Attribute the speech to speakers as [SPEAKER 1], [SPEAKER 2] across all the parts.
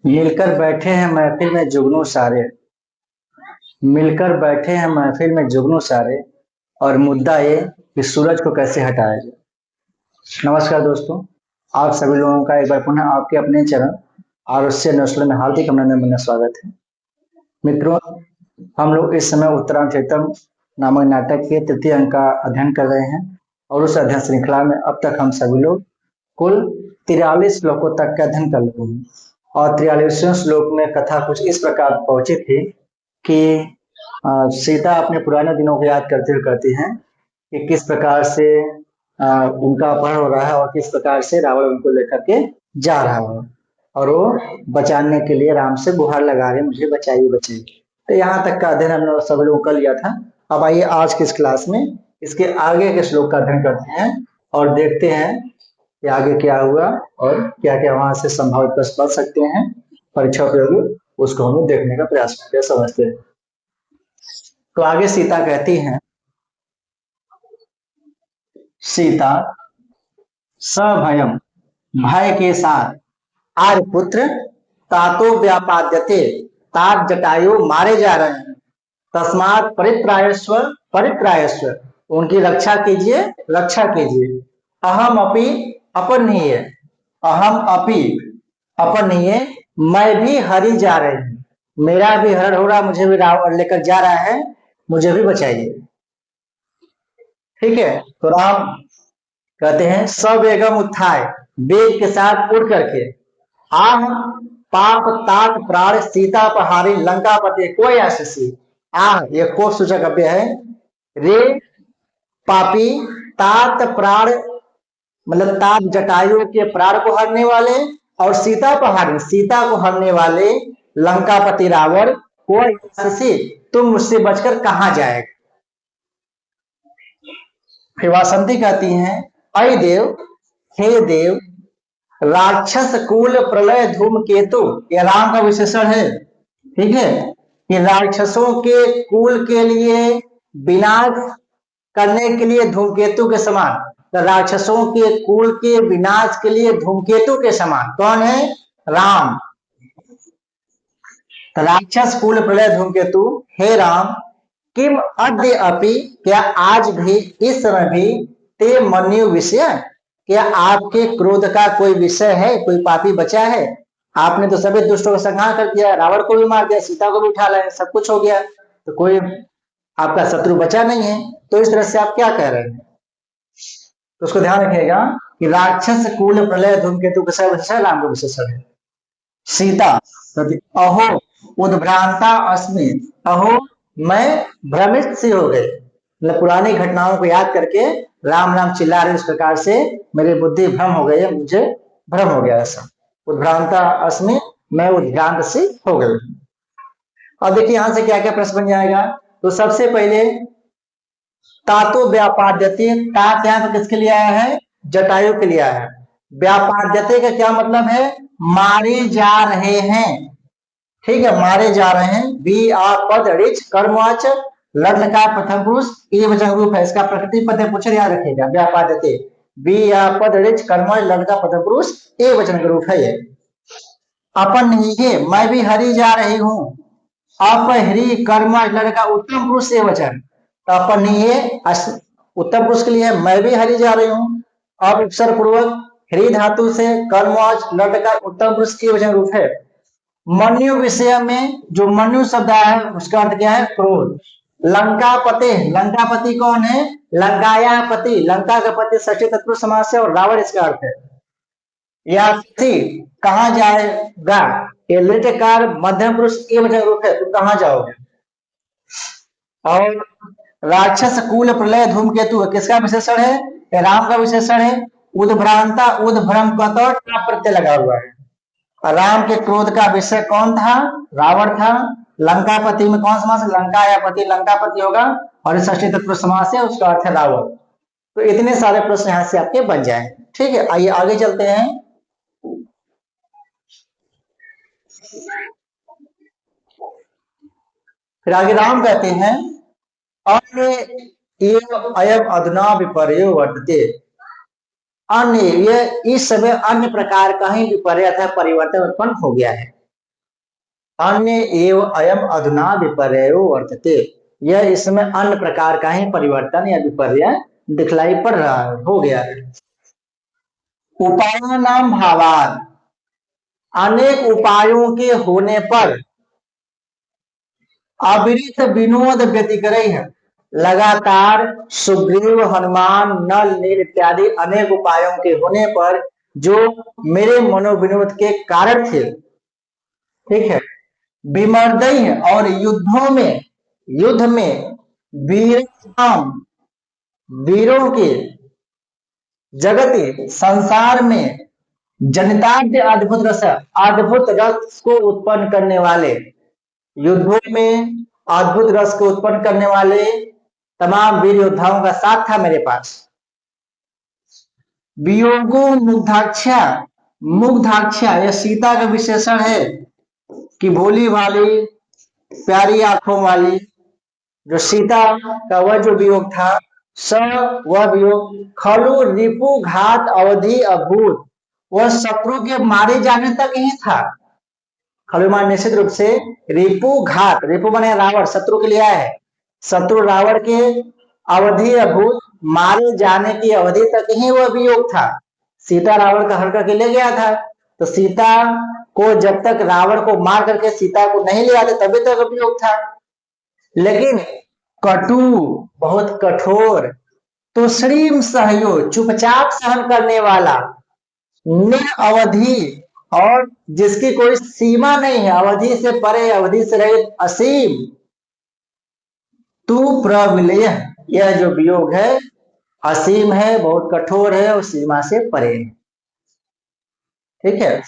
[SPEAKER 1] मिलकर बैठे हैं महफिल में जुगनू सारे। मिलकर बैठे हैं महफिल में जुगनू सारे। और मुद्दा ये कि सूरज को कैसे हटाया जाए। नमस्कार दोस्तों, आप सभी लोगों का एक बार पुनः आपके अपने चैनल आरुष्य नस्ल में हार्दिक अभिनंदन स्वागत है। मित्रों, हम लोग इस समय उत्तरांचलम नामक नाटक के तृतीय अंक का अध्ययन कर रहे हैं और उस अध्ययन श्रृंखला में अब तक हम सभी लोग कुल 43 श्लोकों तक का अध्ययन कर रहे हैं। और 43वें श्लोक में कथा कुछ इस प्रकार पहुंची थी कि सीता अपने पुराने दिनों को याद करते हुए कहती हैं कि किस प्रकार से उनका अपहरण हो रहा है और किस प्रकार से रावण उनको लेकर के जा रहा है और वो बचाने के लिए राम से गुहार लगा रहे, मुझे बचाइए बचाइए। तो यहाँ तक का अध्ययन हमने सब लोगों कर लिया था। अब आइए आज की इस क्लास में इसके आगे के श्लोक का अध्ययन करते हैं और देखते हैं कि आगे क्या हुआ और क्या क्या वहां से संभावित प्रश्न बच सकते हैं परीक्षा उपयोगी, उसको हम लोग देखने का प्रयास करते हैं, समझते हैं। तो आगे सीता कहती हैं, सीता सभयम, भय के साथ, आर्यपुत्र तातो व्यापाद्यते, तात जटायु मारे जा रहे हैं, तस्मात परित्रायस्व परित्रायस्व, उनकी रक्षा कीजिए रक्षा कीजिए। अहम अपि अपनीय, अहम अपि अपनीय, मैं भी हरि जा रही हूँ, मेरा भी हरण हो रहा, मुझे भी रावण लेकर जा रहा है, मुझे भी बचाइए। ठीक है, तो राम कहते हैं सवेगम उत्थाय, वेग के साथ उड़ करके, आह पाप तात प्राण सीता पहाड़ी लंकापति कोई आशीषी। आह ये को सूचक अव्यय है। रे पापी, तात प्राण मतलब तात जटायु के प्राण को हरने वाले, और सीता पहाड़ी सीता को हरने वाले लंकापति रावण कोई आशीषी, तुम मुझसे बचकर कहां जाएगा। फिर वासंती कहती हैं, अय देव, हे देव, राक्षस कुल प्रलय धूम केतु, ये राम का विशेषण है। ठीक है, कि राक्षसों के कुल के लिए विनाश करने के लिए धूमकेतु के समान, तो राक्षसों के कुल के विनाश के लिए धूमकेतु के समान कौन है? राम। तो राक्षस कुल प्रलय धूमकेतु, हे राम, किम अद्य अपि, क्या आज भी इस समय भी, ते मन्यु विषय, क्या आपके क्रोध का कोई विषय है, कोई पापी बचा है? आपने तो सभी दुष्टों का संहार कर दिया, रावण को भी मार दिया, सीता को भी उठा लाए, सब कुछ हो गया, तो कोई आपका शत्रु बचा नहीं है। तो इस तरह से आप क्या कह रहे हैं? तो उसको ध्यान रखिएगा कि राक्षस कुल प्रलय धूमकेतु का विशेषण राम का विशेषण है। सीता अहो उद्भ्रांता अस्मि, अहो मैं भ्रमित सी हो गई, मतलब पुरानी घटनाओं को याद करके राम राम चिल्ला रहे, इस प्रकार से मेरी बुद्धि भ्रम हो गई है, मुझे भ्रम हो गया ऐसा। उद्भ्रांता अस्मि, मैं उद्भ्रांत सी हो गई। अब देखिए यहां से क्या क्या प्रश्न बन जाएगा। तो सबसे पहले तातो व्यापाद्यते, तात यहाँ पर किसके लिए आया है? जटायु के लिए आया है। व्यापाद्यते का क्या मतलब है? मारे जा रहे हैं। ठीक है, मारे जा रहे हैं। बी आ पद रिच कर्मवाच लग्न का प्रथम पुरुष ए वचन रूप है, इसका प्रकृति पद पूछ याद रखेगा। व्यापाद्यते बी आ पद रिच कर्मवाच लग्न का प्रथम पुरुष ए वचन का रूप है ये। अपन ही मैं भी हरि जा रही हूँ, अपहरी कर्म लड़का उत्तम पुरुष से वचन, तो अपन ही उत्तम पुरुष के लिए मैं भी हरि जा रही हूँ। अब अक्षर पूर्वक हरि धातु से कर्मवाच लड़का उत्तम पुरुष की वचन रूप है। मन्यु विषय में जो मन्यु शब्द आया है उसका अर्थ क्या है? क्रोध। लंकापति, लंकापति कौन है? लंकाया पति, लंका का पति षष्ठी तत्पुरुष समास है और रावण इसका अर्थ है। या कहा जाएगा, ये लिटकार मध्यम पुरुष के वचन रूप है, तुम कहां जाओगे। और राक्षस कुल प्रलय धूमकेतु किसका विशेषण है? ये राम का विशेषण है। उद्भ्रांता, उद्भ्रम का तो प्रत्यय लगा हुआ है। राम के क्रोध का विषय कौन था? रावण था। लंकापति में कौन समास? लंका या पति, लंकापति होगा, और षष्ठी तत्पुरुष समास है, उसका अर्थ है रावण। तो इतने सारे प्रश्न यहां से आपके बन जाए। ठीक है, आइए आगे चलते हैं। फिर आगे राम कहते हैं, अन्य अयम अधुना विपर्यो वर्तते, अन्य ये इस समय अन्य प्रकार का ही विपर्य था, परिवर्तन उत्पन्न हो गया है। अन्य एव अयम अधुना विपर्यो वर्तते। यह इसमें अन्य प्रकार का ही परिवर्तन या विपर्य दिखलाई पड़ रहा है, हो गया है। उपायानाम भावात, अनेक उपायों के होने पर अविरत विनोद व्यतिक्रय है, लगातार सुग्रीव हनुमान नल नील इत्यादि अनेक उपायों के होने पर जो मेरे मनोविनोद के कारण थे, ठीक है, विमर्दय और युद्ध में वीरों के जगत संसार में जनिताद्य अद्भुत रस को उत्पन्न करने वाले, युद्धों में अद्भुत रस को उत्पन्न करने वाले तमाम वीर योद्धाओं का साथ था मेरे पास। वियोगो मुग्धाक्षा यह सीता का विशेषण है कि भोली वाली प्यारी आंखों वाली जो सीता का वह जो वियोग था, स वह वियोग खलु रिपु घात अवधि अभूत, वह शत्रु के मारे जाने तक ही था। खलुमान निश्चित रूप से रिपु घात, रिपु बने रावण, शत्रु के लिए आया है, शत्रु रावण के अवधि अभूत मारे जाने की अवधि तक ही वह वियोग था। सीता रावण का हर करके ले गया था, तो सीता को जब तक रावण को मार करके सीता को नहीं ले आते तभी तक वियोग था। लेकिन कटु बहुत कठोर, तो श्रीम सहयोग चुपचाप सहन करने वाला, निरअवधि और जिसकी कोई सीमा नहीं है, अवधि से परे अवधि से रहित असीम, तू प्रविलय, यह जो वियोग है असीम है, बहुत कठोर है और सीमा से परे है। ठीक है,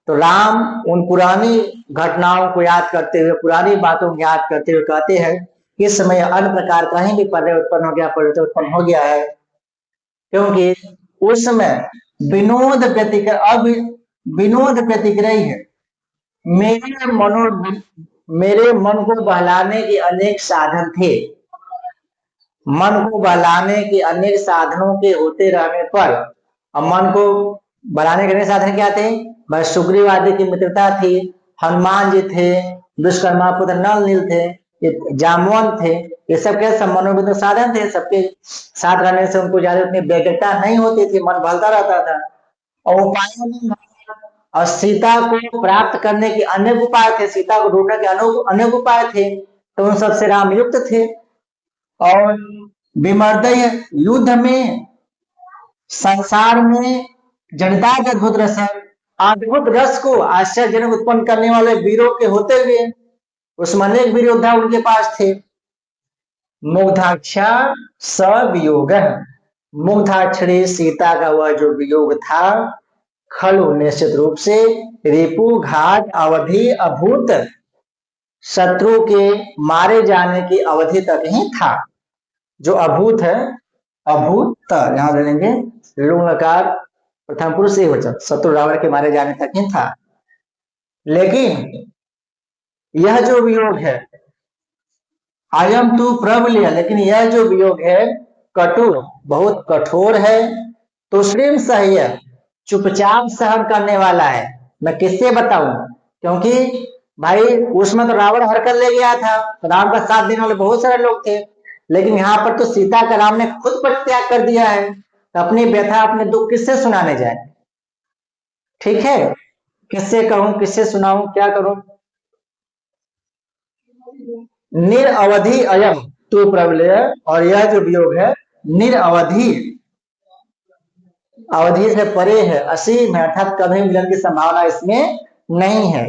[SPEAKER 1] तो राम उन पुरानी घटनाओं को याद करते हुए, पुरानी बातों को याद करते हुए कहते हैं कि इस समय अन्य प्रकार का ही विपर्य उत्पन्न हो गया, परिवर्तन उत्पन्न हो गया है, क्योंकि उस समय विनोद व्यतिक्रय है। मेरे मन को बहलाने के अनेक साधन थे, मन को बहलाने के अनेक साधनों के होते रहने पर, अब मन को बहलाने के अनेक साधन क्या थे, भाई सुग्रीव आदि की मित्रता थी, हनुमान जी थे, विश्वकर्मा पुत्र नल नील थे, जामवंत थे, ये सब के सब मनोविद साधन थे। सबके साथ रहने से उनको ज्यादा उतनी व्यग्रता नहीं होती थी, मन बहलता रहता था। और उपायों और सीता को प्राप्त करने के अनेक उपाय थे, सीता को ढूंढने के अनेक उपाय थे, तो उन सबसे राम युक्त थे। और विमर्दय युद्ध में, संसार में जनता के अद्भुत रस को आश्चर्यजनक उत्पन्न करने वाले वीरों के होते हुए उसमें अनेक वीर योद्धा उनके पास थे। मुग्धाक्षा सवियोग, मुग्धाक्षरी सीता का वह जो वियोग था, खलु निश्चित रूप से, रिपु घात अवधि अभूत, शत्रु के मारे जाने की अवधि तक ही था। जो अभूत है, अभूत यहां ले लेंगे लुंगकार प्रथम पुरुष एकवचन, शत्रु रावण के मारे जाने तक ही था। लेकिन यह जो वियोग है अयम तू प्रबल, लेकिन यह जो वियोग है कटु बहुत कठोर है, तो श्रीम सह्य चुपचाप सहन करने वाला है। मैं किससे बताऊं, क्योंकि भाई उसमें तो रावण हरकर ले गया था, तो राम का साथ देने वाले बहुत सारे लोग थे, लेकिन यहाँ पर तो सीता का राम ने खुद परित्याग कर दिया है, तो अपनी व्यथा अपने दुख किससे सुनाने जाए। ठीक है, किससे कहूं, किससे सुनाऊं, क्या करूं। निरअवधि अयम तू प्रबलय, और यह जो वियोग है निरअवधि, अवधि से परे है, असीम है, अर्थात कभी मिलन की संभावना इसमें नहीं है।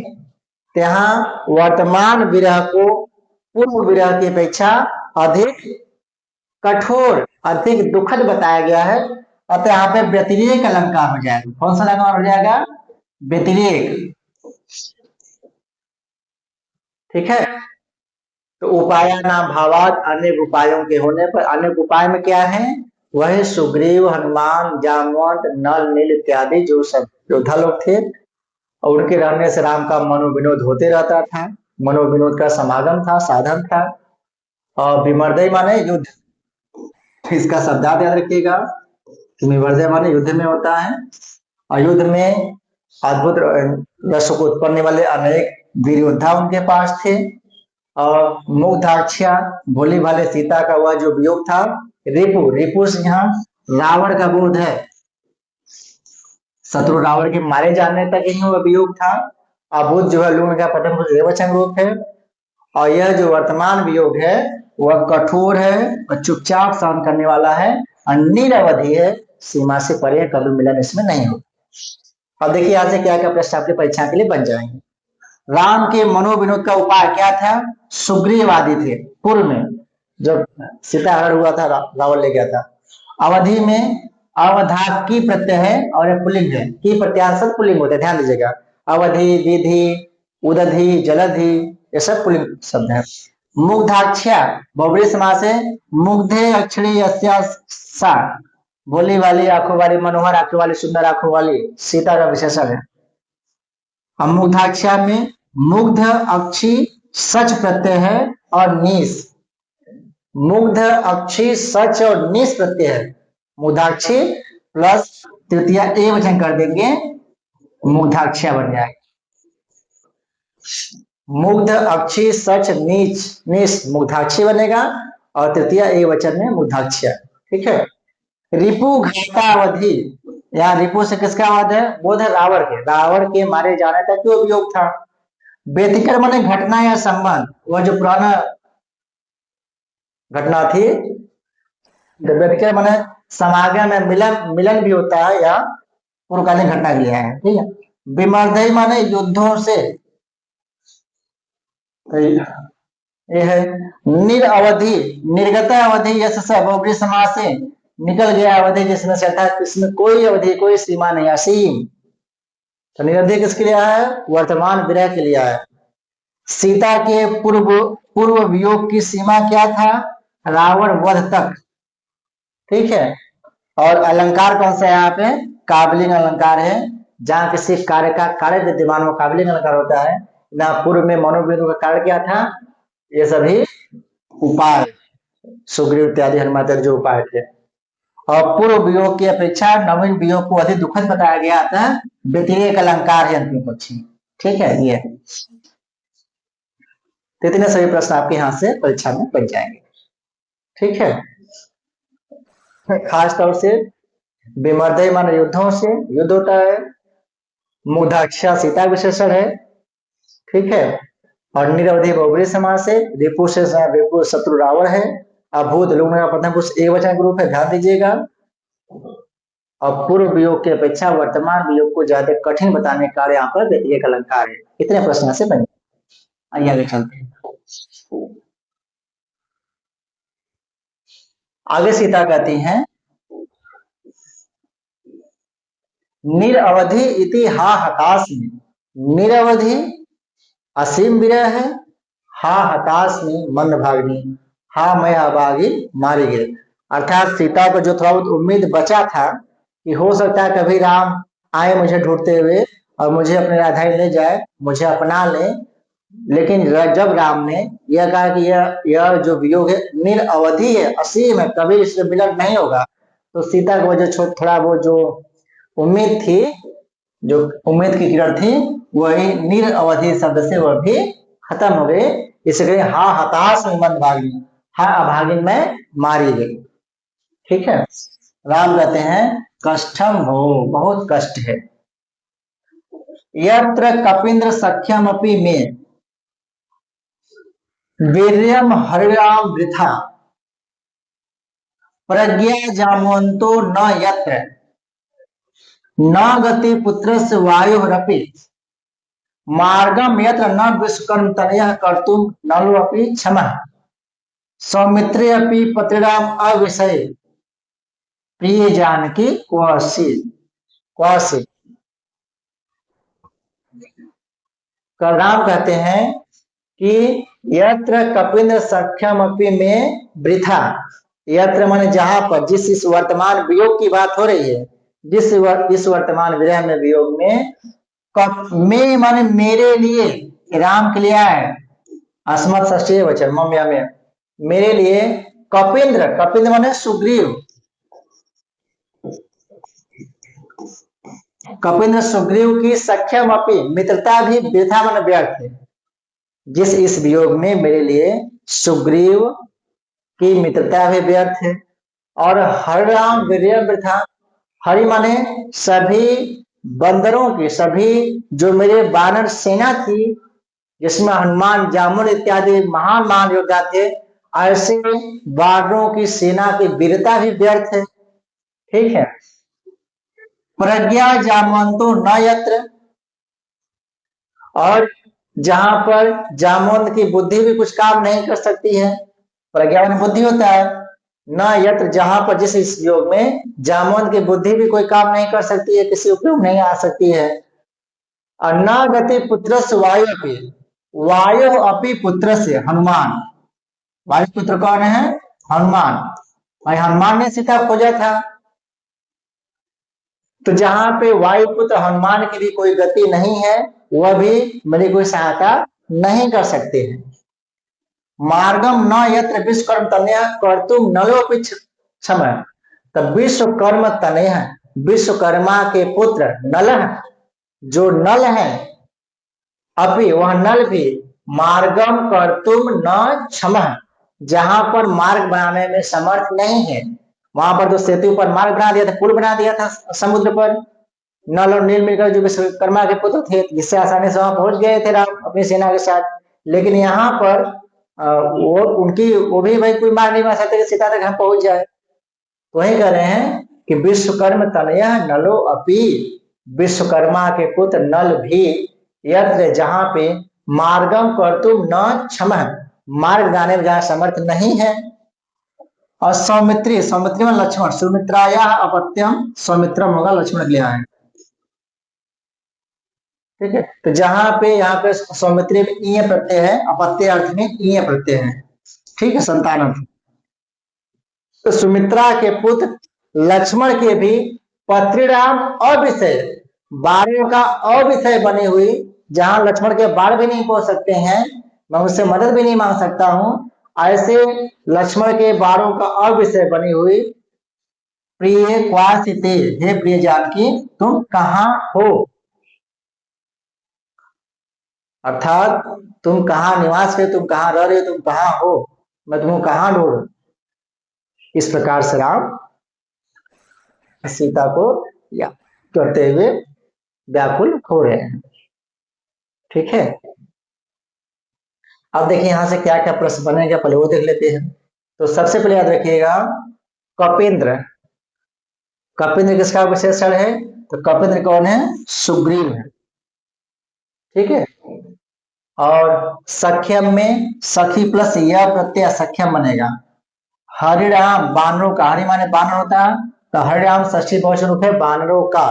[SPEAKER 1] यहाँ वर्तमान विरह को पूर्व विरह की अपेक्षा अधिक कठोर, अधिक दुखद बताया गया है, अतः यहाँ पे व्यतिरेक अलंकार हो जाएगा। कौन सा अलंकार हो जाएगा, व्यतिरेक। ठीक है, तो उपाया नाम भावात, अनेक उपायों के होने पर, अनेक उपाय में क्या है, वह सुग्रीव हनुमान जामवंत नल नील इत्यादि जो सब योद्धा लोग थे, और उनके रहने से राम का मनोविनोद होते रहता था, मनोविनोद का समागम था, साधन था। और विमर्दय माने युद्ध, इसका शब्दार्थ याद रखिएगा कि विमर्दय माने युद्ध में होता है, और युद्ध में अद्भुत रस को उत्पन्न वाले अनेक वीर योद्धा उनके पास थे। और मुग्धाक्षा, भोली भाले सीता का वह जो वियोग था। रिपु, रिपु से यहाँ रावण का बोध है, शत्रु रावण के मारे जाने तक ही वह वियोग था। अबुध जो है लूण का प्रथम पुरुष एकवचन रूप है। और यह जो वर्तमान वियोग है वह कठोर है और चुपचाप सहन करने वाला है और निरवधि है, सीमा से परे, कभी मिलन इसमें नहीं होगा। अब देखिए यहाँ से क्या क्या प्रश्न आपकी परीक्षा के लिए बन जाएंगे। राम के मनोविनोद का उपाय क्या था? सुग्रीवादी थे पूर्व में, जब सीता हरण हुआ था, रावण ले गया था। अवधि में अवधा की प्रत्यय है और एक पुल्लिंग है, की प्रत्याशत पुल्लिंग होते हैं, ध्यान दीजिएगा। अवधि, विधि, उदधि, जलधि, ये सब पुल्लिंग शब्द है। मुग्धाक्षा बहुब्रीहि समास है। मुग्धे अक्षरी यस्या सा, भोली वाली, आंखों वाली, मनोहर आंखों वाली, सुंदर आंखों वाली सीता का विशेषण है। मुग्धाक्षा में मुग्ध अक्षी सच प्रत्यय है और नीस, मुग्ध अक्षी सच और नीस प्रत्यय है। मुग्धाक्षी प्लस तृतीया ए वचन कर देंगे, मुग्धाक्षा बन जाएगा। मुग्ध अक्षी सच नीच, नीस मुग्धाक्षी बनेगा और तृतीया ए वचन में मुग्धाक्षा। ठीक है। रिपु घटावधि, यहाँ रिपु से किसका वध है? बोध है रावण के, रावण के मारे जाने तक जो उपयोग था। व्यतिकर माने घटना या संबंध, वह जो पुराना घटना थी। व्यतिकर माने समागम में मिलन, मिलन भी होता है या पूर्वकालीन घटना के लिए है। ठीक है। विमर्दय माने युद्धों से, ये है। निरअवधि, निर्गत अवधि यश बहुब्रीहि समास से, निकल गया अवधि जिसमें से था, इसमें कोई अवधि कोई सीमा नहीं, असीम। तो निरवधि किसके लिए आया है? वर्तमान विरह के लिए आया है। सीता के पूर्व वियोग की सीमा क्या था? रावण वध तक। ठीक है। और अलंकार कौन सा है यहाँ पे? काबलिंग अलंकार है। जहां किसी कार्य का कार्य विद्यमान वो काबलिंग अलंकार होता है। ना पूर्व में मनोविनोद का कार्य क्या था? ये सभी उपाय, सुग्रीव इत्यादि हनुमान इत्यादि जो उपाय थे। और पूर्व वियोग की अपेक्षा नवीन वियोग को अधिक दुखद बताया गया था। व्यतिरेक अलंकार है अंतिम पक्ष में। ठीक है। ये तो इतने सभी प्रश्न आपके यहाँ से परीक्षा में बन जाएंगे। ठीक है। खास तौर से विमर्दय मान युद्धों से, युद्ध होता है। मुग्धाक्षा सीता विशेषण है। ठीक है। और निरवधि बहुब्रीहि समास है। रिपु से रिपु शत्रु रावण है। अभूत लुंग का प्रथम पुरुष एकवचन रूप है, ध्यान दीजिएगा। और पूर्व वियोग की अपेक्षा वर्तमान वियोग को ज्यादा कठिन बताने का यहाँ पर व्यतिरेक अलंकार है। इतने प्रश्न से बन। आइए आगे चलते हैं। आगे सीता कहती हैं, निरअवधि इति हा हतास्मि, निरवधि असीम विरह है, हा हतास्मि मंद भागिनी, हा मैं अभागी मारी गए। अर्थात सीता को जो थोड़ा बहुत उम्मीद बचा था कि हो सकता है कभी राम आए मुझे ढूंढते हुए और मुझे अपने राधाई ले जाए, मुझे अपना ले, लेकिन जब राम ने यह कहा कि यह जो वियोग है निरअवधि है, असीम है, कभी इससे मिलन नहीं होगा, तो सीता को जो थोड़ा वो जो उम्मीद थी, जो उम्मीद की किरण थी, वही निरअवधि शब्द से वह भी खत्म हो गई। इसलिए हा हताश में मन भागी, हा अभागिन में मारी गई। ठीक है। राम कहते हैं कष्टम हो, बहुत कष्ट है। यत्र कपिंद्र सख्यम अपि में वीर्यम हरिराम वृथा, प्रज्ञा जामवंतो न यत्र, न गति पुत्रस्य वायुरपि, मार्गम यत्र न विश्वकर्म तनयः कर्तुम नलो अपि क्षमः, सौमित्रे अपि पत्रिणाम अविषय, प्रिय जानकी क्वसि क्वसि। राम कहते हैं कि यत्र कपिंद्र सख्यम अपि में वृथा, यत्र माने जहां पर, जिस इस वर्तमान वियोग की बात हो रही है, जिस इस वर्तमान विरह में वियोग में, में माने मेरे लिए, राम के लिए है, अस्मत् षष्ठी वचन मम्या में, मेरे लिए कपिंद्र, कपिंद्र माने सुग्रीव, कपिंद्र सुग्रीव की सख्यम अपि मित्रता भी वृथा मन व्यर्थ है। जिस इस वियोग में मेरे लिए सुग्रीव की मित्रता भी व्यर्थ है और हरिराम वीर्य वृथा। हरि माने सभी बंदरों की, सभी जो मेरे वानर सेना थी जिसमें हनुमान जामुन इत्यादि महान महान योद्धा थे, ऐसे वानरों की सेना की वीरता भी व्यर्थ है। ठीक है। प्रज्ञा जामवंतो न यत्र, और जहां पर जामवंत की बुद्धि भी कुछ काम नहीं कर सकती है, प्रज्ञा में बुद्धि होता है, न यत्र जहां पर जिस इस योग में जामवंत की बुद्धि भी कोई काम नहीं कर सकती है, किसी उपयोग नहीं आ सकती है। न गति पुत्र वायु अपी, वायु अपी पुत्र से हनुमान, वायु पुत्र कौन है? हनुमान। भाई हनुमान ने सीता खोजा था, तो जहां पे वायुपुत्र हनुमान की भी कोई गति नहीं है, वह भी मेरी कोई सहायता नहीं कर सकते हैं। मार्गम न यत्र विश्वकर्म तनया कर्तुम नलोपि क्षम, तब विश्वकर्म तनय, विश्वकर्मा के पुत्र नल, जो नल है, अभी वह नल भी मार्गम कर्तुम न क्षम, जहां पर मार्ग बनाने में समर्थ नहीं है। वहां पर तो सेतु पर मार्ग बना दिया था, पुल बना दिया था समुद्र पर, नल और नील मिलकर जो विश्वकर्मा के पुत्र थे, जिससे आसानी से वहां पहुंच गए थे राम अपनी सेना के साथ। लेकिन यहाँ पर वो उनकी वो भी भाई कोई मार्ग नहीं बना सकते कि सीता तक हम पहुंच जाए। तो वही कह रहे हैं कि विश्वकर्म तनया नलो अपी, विश्वकर्मा के पुत्र नल भी यत्र जहां पे मार्गम कर्तुम न क्षम, मार्ग जाने में जहां समर्थ नहीं है। और सौमित्री, सौमित्री में लक्ष्मण, सुमित्राया अपत्यम सौमित्रम होगा, लक्ष्मण लिया है। ठीक है। तो जहां पे यहाँ पे सौमित्री में ईय प्रत्यय है, अपत्य अर्थ में ईय प्रत्यय है। ठीक है, संतान अर्थ। तो सुमित्रा के पुत्र लक्ष्मण के भी पत्रीराम अविषय, बाणों का अविषय बनी हुई, जहां लक्ष्मण के बाण भी नहीं पहुंच सकते हैं, मैं उससे मदद भी नहीं मांग सकता हूं, ऐसे लक्ष्मण के बाणों का अविषय बनी हुई प्रिय क्वासिते, हे प्रिय जानकी तुम कहां हो, अर्थात तुम कहाँ निवास कर, तुम कहाँ रह रहे हो, तुम कहाँ हो, मैं तुम्हें कहाँ ढूंढूं। इस प्रकार से राम सीता को या करते हुए व्याकुल हो रहे हैं। ठीक है। अब देखिए यहां से क्या क्या प्रश्न बनेगा, पहले वो देख लेते हैं। तो सबसे पहले याद रखिएगा कपिंद्र, कपिंद्र किसका विशेषण है? तो कपिंद्र कौन है? सुग्रीव है। ठीक है। और सख्यम में सखी प्लस यह प्रत्यय सख्यम बनेगा। हरिराम बानरों का, हरि माने बानर होता है, तो हरिराम षष्ठी बहुवचन रूप है बानरों का।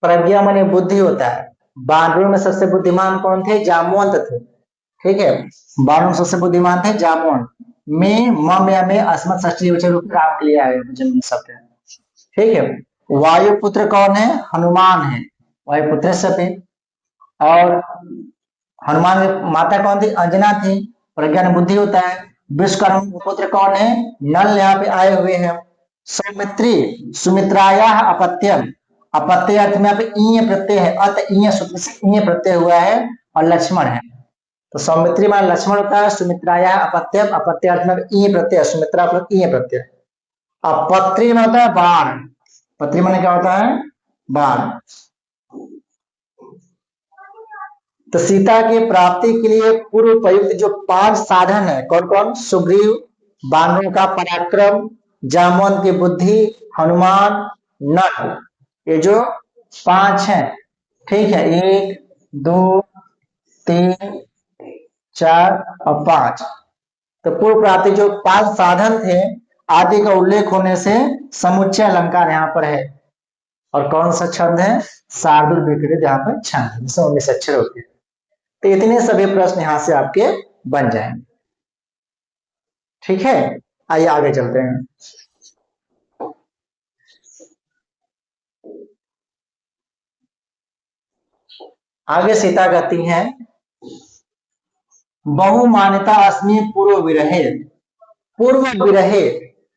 [SPEAKER 1] प्रज्ञा माने बुद्धि होता है, बानरों में सबसे बुद्धिमान कौन थे? जामवंत थे। ठीक है, बानरों में सबसे बुद्धिमान थे जामवंत। में मम या में अस्मत् षष्ठी बहुवचन रूप राम के लिए आए शब्द है। ठीक है। वायुपुत्र कौन है? हनुमान है, वायुपुत्र सपे। और हनुमान की माता कौन थी? अंजना थी, प्रज्ञा बुद्धि होता है। विश्वकर्म पुत्र कौन है? नल यहाँ पे आए हुए हैं। सौमित्री, सुमित्राया अपत्यम, अपत्य अर्थ में यहाँ पे ईय प्रत्यय है, अत ईय सूत्र से ईय प्रत्यय हुआ है, और लक्ष्मण है। तो सौमित्री मान लक्ष्मण होता है, सुमित्राया अपत्यम, अपत्य अर्थ में ईय प्रत्यय, सुमित्रा प्लस ईय प्रत्यय। अब पत्री में होता है बाण, पत्री में क्या होता है? बाण। तो सीता की प्राप्ति के लिए पूर्व प्रयुक्त जो 5 साधन है, कौन कौन? सुग्रीव, बानरों का पराक्रम, जामवंत की बुद्धि, हनुमान, नल, ये जो 5 हैं। ठीक है, 1 2 3 4 और 5। तो पूर्व प्राप्ति जो 5 साधन थे आदि का उल्लेख होने से समुच्चय अलंकार यहाँ पर है। और कौन सा छंद है? शार्दुल विकृत यहाँ पर छंद है, जिसमें 19 अक्षर होते हैं। तो इतने सभी प्रश्न यहां से आपके बन जाएंगे। ठीक है, आइए आगे चलते हैं। आगे सीता कहती हैं बहुमान्यता अस्मि पूर्व विरहे, पूर्व विरहे,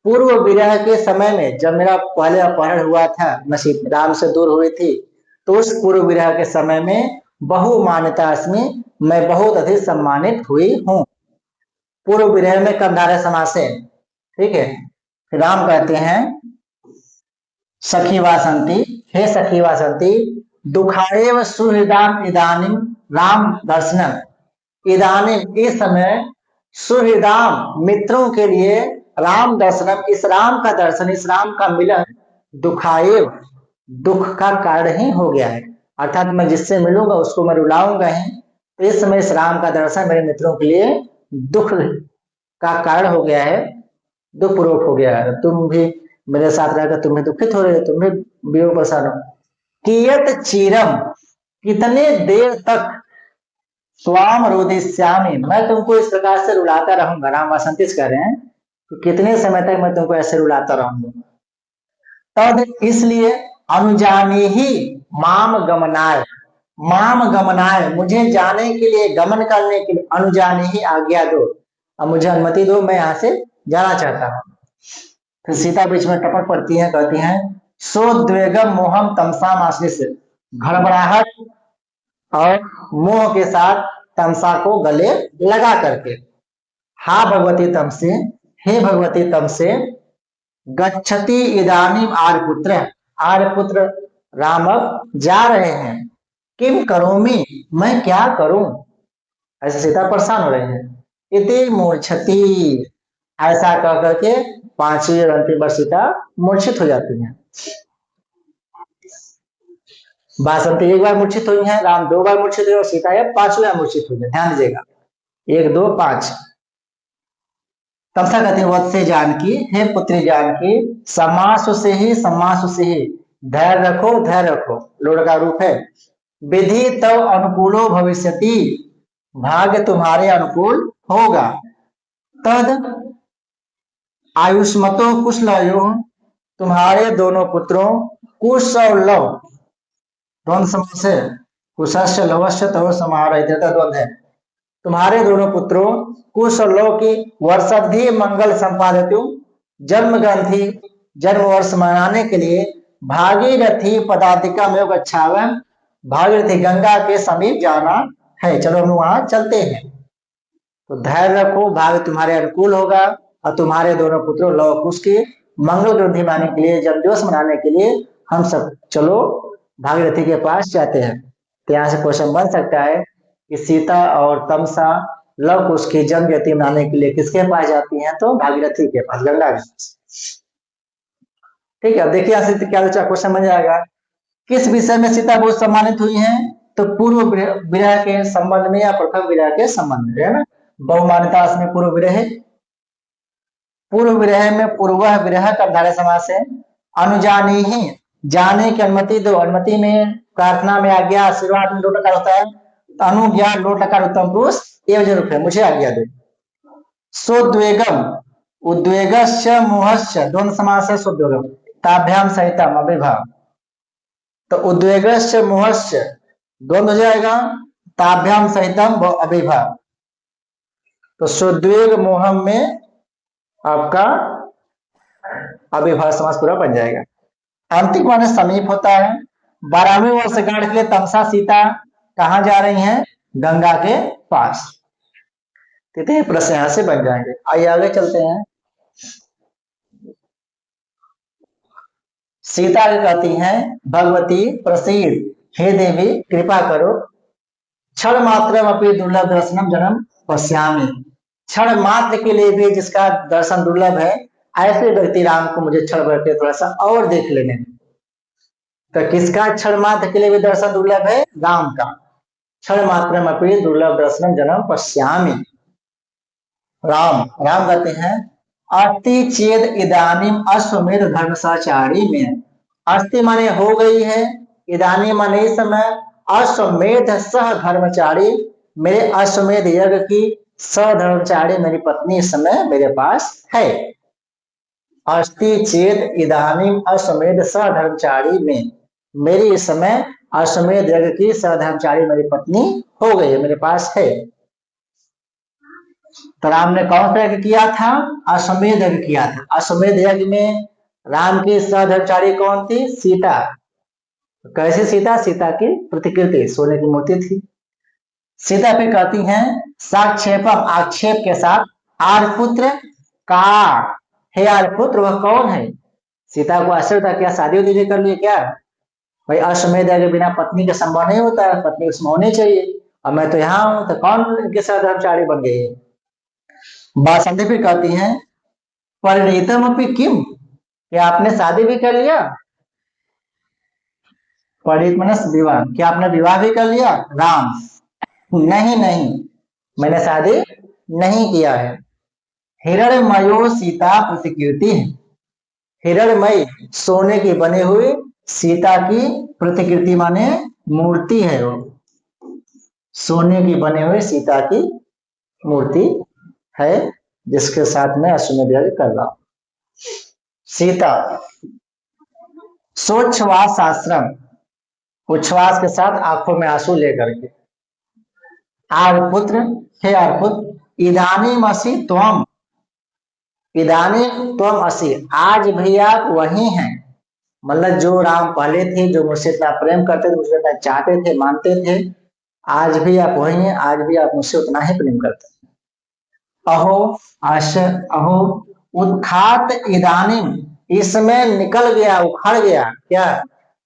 [SPEAKER 1] पूर्व विरह के समय में जब मेरा पहले अपहरण हुआ था, मैं राम से दूर हुई थी, तो उस पूर्व विरह के समय में बहुमान्यता अस्मि, मैं बहुत अधिक सम्मानित हुई हूँ। पूर्व विरह में कर्मधारय समास है, ठीक है। राम कहते हैं सखी वासंती, हे सखी वासंती, दुखाएव सुहृदाम इदानीम राम दर्शनम। इदानीम इस समय, सुहृदाम मित्रों के लिए, राम दर्शनम इस राम का दर्शन, इस राम का मिलन, दुखाएव दुख का कारण ही हो गया है। अर्थात मैं जिससे मिलूंगा उसको मैं रुलाऊंगा ही, तो इस समय इस राम का दर्शन मेरे मित्रों के लिए दुख का कारण हो गया है, दुख पूर्वक हो गया है। तुम भी मेरे साथ रहकर तुम्हें दुखित हो रहे हो, तुम्हें वियोग परेशान हो। कियत चिरम, कितने देर तक, स्वाम रोदिश्यामी मैं तुमको इस प्रकार से रुलाता रहूंगा। राम वसंतिस कह रहे हैं कि कितने समय तक मैं तुमको ऐसे रुलाता रहूंगा। तद इसलिए, अनुजानी ही माम गमनाय, माम गमनाय मुझे जाने के लिए, गमन करने के लिए, अनुजानी ही आज्ञा दो, अब मुझे अनुमति दो, मैं यहाँ से जाना चाहता हूँ। फिर सीता बीच में टपक पड़ती है, कहती हैं सोद्वेगम मोहम तमसाम आश्रित, घबराहट और मोह के साथ तमसा को गले लगा करके, हा भगवती तमसे, हे भगवती तमसे, गच्छति इदानीम आर्यपुत्र, आर्यपुत्र राम जा रहे हैं, किम करोमि मैं क्या करूं, ऐसे सीता परेशान हो रहे हैं। इति मूर्छति, ऐसा कह करके पांचवी और अंतिम बार सीता मूर्छित हो जाती हैं। बासंती एक बार मूर्छित हुई है, राम 2 बार मूर्छित हुए और सीता है 5वीं बार मूर्छित हुई है। ध्यान दीजिएगा, 1 2 5। तथा कहते वत्स से जानकी, हे पुत्री जानकी, समासु से ही, समासु से ही, धैर्य रखो, धैर्य रखो, लोड़ का रूप है। विधि तव अनुकूलो भविष्यति, भाग्य तुम्हारे अनुकूल होगा। तद आयुष्मतो कुशलयो, तुम्हारे दोनों पुत्रों, कुश और लव द्वंद समास है, कुशस्य लवस्य तव समाहार द्वंद है। तुम्हारे दोनों पुत्रों कुश और लव की वर्षाधि मंगल संपादित, जन्म ग्रंथि जन्म वर्ष मनाने के लिए, भागीरथी पदातिका में गच्छावन, भागीरथी गंगा के समीप जाना है, चलो हम वहां चलते हैं। तो धैर्य रखो, भाग्य तुम्हारे अनुकूल होगा, और तुम्हारे दोनों पुत्रों लव कुश की मंगल ग्रंथि माने के लिए, जन्मदिवस मनाने के लिए हम सब चलो भागीरथी के पास जाते हैं। तो यहाँ से क्वेश्चन बन सकता है कि सीता और तमसा लव कुश की जन्म जयंती मनाने के लिए किसके पास जाती हैं, तो भागीरथी के पास, गंगा के पास। ठीक है, देखिए यहाँ से क्या क्वेश्चन बन जाएगा, किस विषय में सीता बहुत सम्मानित हुई हैं, तो पूर्व विरह के संबंध में या प्रथम विरह के संबंध में, है ना। बहुमान्यता में पूर्व विरह, पूर्व विरह में पूर्व विरह कर्मधारय समास है। अनुजानी ही, जाने की अनुमति दो, अनुमति में प्रार्थना में आज्ञा, आशीर्वाद में लोट लकार होता है, तो अनुज्ञा लोट लकार उत्तम पुरुष एवं रूप है, मुझे आज्ञा दो। सोद्वेगम, उद्वेगस्य मोहस्य द्वंद समास है, सोद्वेगम ताभ्याम सहितम अभिभाव, तो उद्वेगस्य मोहस्य द्वंद हो जाएगा, ताभ्याम सहितम अभिभाव, तो सोद्वेग मोहम में आपका अभिभाव समास पूरा बन जाएगा। अंतिम माने समीप होता है। 12वें वर्षगांठ के लिए तमसा सीता कहाँ जा रही हैं, गंगा के पास। कितने प्रश्न यहां से बन जाएंगे। आइए आगे चलते हैं। सीता कहती हैं भगवती प्रसीद, हे देवी कृपा करो, क्षण मात्र अपनी दुर्लभ दर्शनम जन्म पश्यामी, क्षण मात्र के लिए भी जिसका दर्शन दुर्लभ है, ऐसे व्यक्ति राम को मुझे क्षण भर के थोड़ा सा और देख लेने। तो किसका क्षण मात्र के लिए भी दर्शन दुर्लभ है, राम का। क्षण मात्र अपनी दुर्लभ दर्शनम जन्म पश्यामी, राम राम कहते हैं अस्थि चेद इदानीम अश्वमेध धर्मसाचारी में, अस्थि माने हो गई है, इदानी माने इस समय, अश्वमेध सह धर्मचारी मेरे अश्वमेध यज्ञ की सधर्मचारी मेरी पत्नी इस समय मेरे पास है। अस्थि चेत इदानीम अश्वमेध सधर्मचारी में, मेरी इस समय अश्वमेध यज्ञ की सधर्मचारी मेरी पत्नी हो गई है, मेरे पास है। तो राम ने कौन सा यज्ञ किया था, अश्वमेध यज्ञ किया था। अश्वमेध यज्ञ में राम की सधर्मचारी कौन थी, सीता। कैसे सीता, सीता की प्रतिकृति सोने की मूर्ति थी। सीता फिर कहती हैं साक्षेपम आक्षेप के साथ, आर्यपुत्र का, हे आर्यपुत्र वह कौन है? सीता को आश्चर्य था, क्या शादी उदी कर लिए क्या? भाई अश्वमेध के बिना पत्नी का संभव नहीं होता है, पत्नी उसमें होनी चाहिए, और मैं तो यहाँ हूं, तो कौन इनके साथ ब्रह्मचारी बन गई है? बासंती फिर कहती हैं परिणीतम अपनी किम, क्या आपने शादी भी कर लिया? परिणीत मनस विवाह, क्या आपने विवाह भी कर लिया? राम, नहीं नहीं, मैंने शादी नहीं किया है। हिरणमयो सीता प्रतिकृति, हिरणमय सोने की बनी हुई सीता की प्रतिकृति माने मूर्ति है, वो सोने की बनी हुई सीता की मूर्ति है, जिसके साथ में अश्वमेध यज्ञ कर रहा हूं। सीता सोच्छ्वास आश्रम, उच्छ्वास के साथ आंखों में आंसू लेकर के, आर्यपुत्र, हे आर्यपुत्र, इदानीम असि त्वम, इदानीम त्वम असि, आज भी आप वही हैं। मतलब जो राम पहले थे, जो मुझसे इतना प्रेम करते थे, मुझे इतना चाहते थे, मानते थे, आज भी आप वही हैं, आज भी आप मुझसे उतना ही प्रेम करते हैं। अहो अहो उत्खात इदानीम, इसमें निकल गया, उखड़ गया क्या?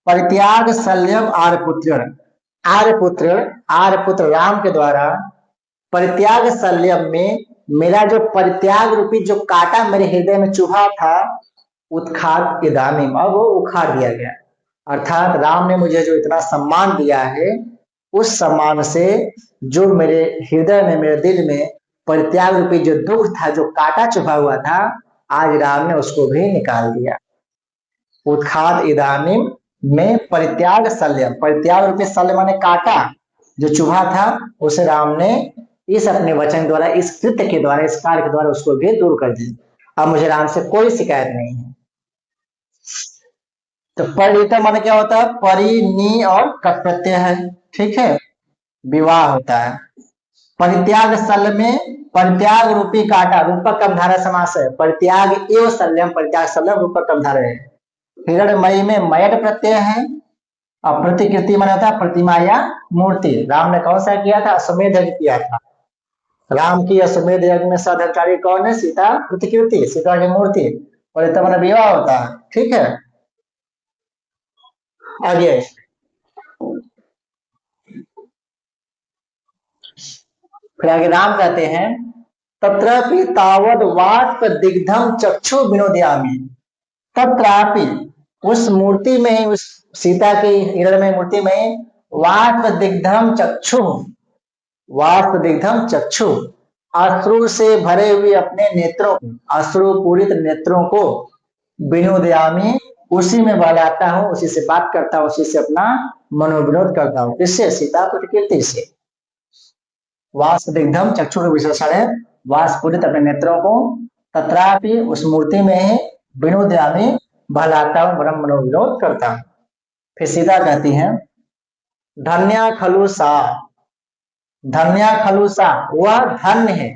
[SPEAKER 1] परित्याग शल्यम आर्यपुत्र, आर्यपुत्र, आर्यपुत्र राम के द्वारा परित्याग शल्यम में मेरा जो परित्याग रूपी जो कांटा मेरे हृदय में चुभा था, उत्खात इदानीम, अब वो उखाड़ दिया गया। अर्थात राम ने मुझे जो इतना सम्मान दिया है, उस सम्मान से जो मेरे हृदय में, मेरे दिल में परित्याग रूपी जो दुख था, जो कांटा चुभा हुआ था, आज राम ने उसको भी निकाल दिया। उत्खात इदानीम में परित्याग शल्यम, परित्याग रूपी शल्य माने कांटा जो चुभा था, उसे राम ने इस अपने वचन द्वारा, इस कृत्य के द्वारा, इस कार्य के द्वारा उसको भी दूर कर दिया। अब मुझे राम से कोई शिकायत नहीं है। तो परिणीत माने क्या होता है? परिणी और कट प्रत्यय है, ठीक है, विवाह होता है। परित्याग शल्य में परित्याग रूपी कांटा, रूपक कम धारा समास है, परित्याग एव शल्यम, परित्याग शल्यम रूपक कम धारा है। हिरणमयी में मयट प्रत्यय है, और प्रतिकृति माने होता है प्रतिमा या मूर्ति। राम ने कौन सा किया था? अश्वमेध यज्ञ किया था। राम की अश्वमेध यज्ञ में सदाचारी कौन है? सीता प्रतिकृति, सीता की मूर्ति, और इतना माने विवाह होता है, ठीक है। आगे फिर आगे राम कहते हैं तत्रापि तावद वाष्प दिग्धम चक्षु विनोदयामि, तत्रापि उस मूर्ति में, उस सीता की हिरणमय मूर्ति में वाष्प दिग्धम चक्षु, वाष्प दिग्धम चक्षु, अश्रु से भरे हुए अपने नेत्रों, अश्रु पूरित नेत्रों को विनोदयामि, उसी में बहलाता हूँ, उसी से बात करता हूँ, उसी से अपना मनोविनोद करता हूँ। इससे सीता प्रतिकृति से। वाष्पदिग्धम चक्षु का विशेषण है वाष्पूरित अपने नेत्रों को, तत्रापि उस मूर्ति में विनोदयामि, बहलाता हूँ, ब्रह्म मनोविनोद करता हूँ। फिर सीता कहती हैं धन्या खलु सा, धन्या खलु सा, वह धन्य है।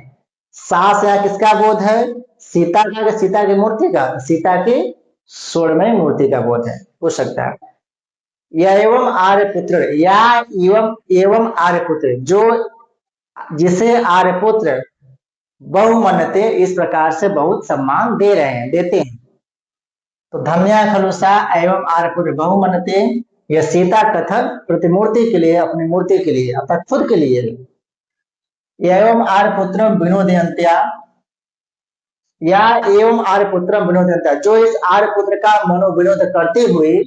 [SPEAKER 1] सा से किसका बोध है? सीता का, सीता की मूर्ति का, सीता की स्वर्णमय मूर्ति का बोध है, हो सकता है। या एवं आर्यपुत्र, या एवं आर्यपुत्र, जो जिसे आर्यपुत्र बहुमन्यते, इस प्रकार से बहुत सम्मान दे रहे हैं, देते हैं। तो धन्या खलुसा एवं आर्यपुत्र बहुमन्यते, यह सीता कथन प्रतिमूर्ति के लिए, अपनी मूर्ति के लिए, अर्थात खुद के लिए। एवं आर्यपुत्र विनोदयंत्या, या एवं आर्यपुत्र विनोदयंत्या, जो इस आर्यपुत्र का मनोविनोद करते हुए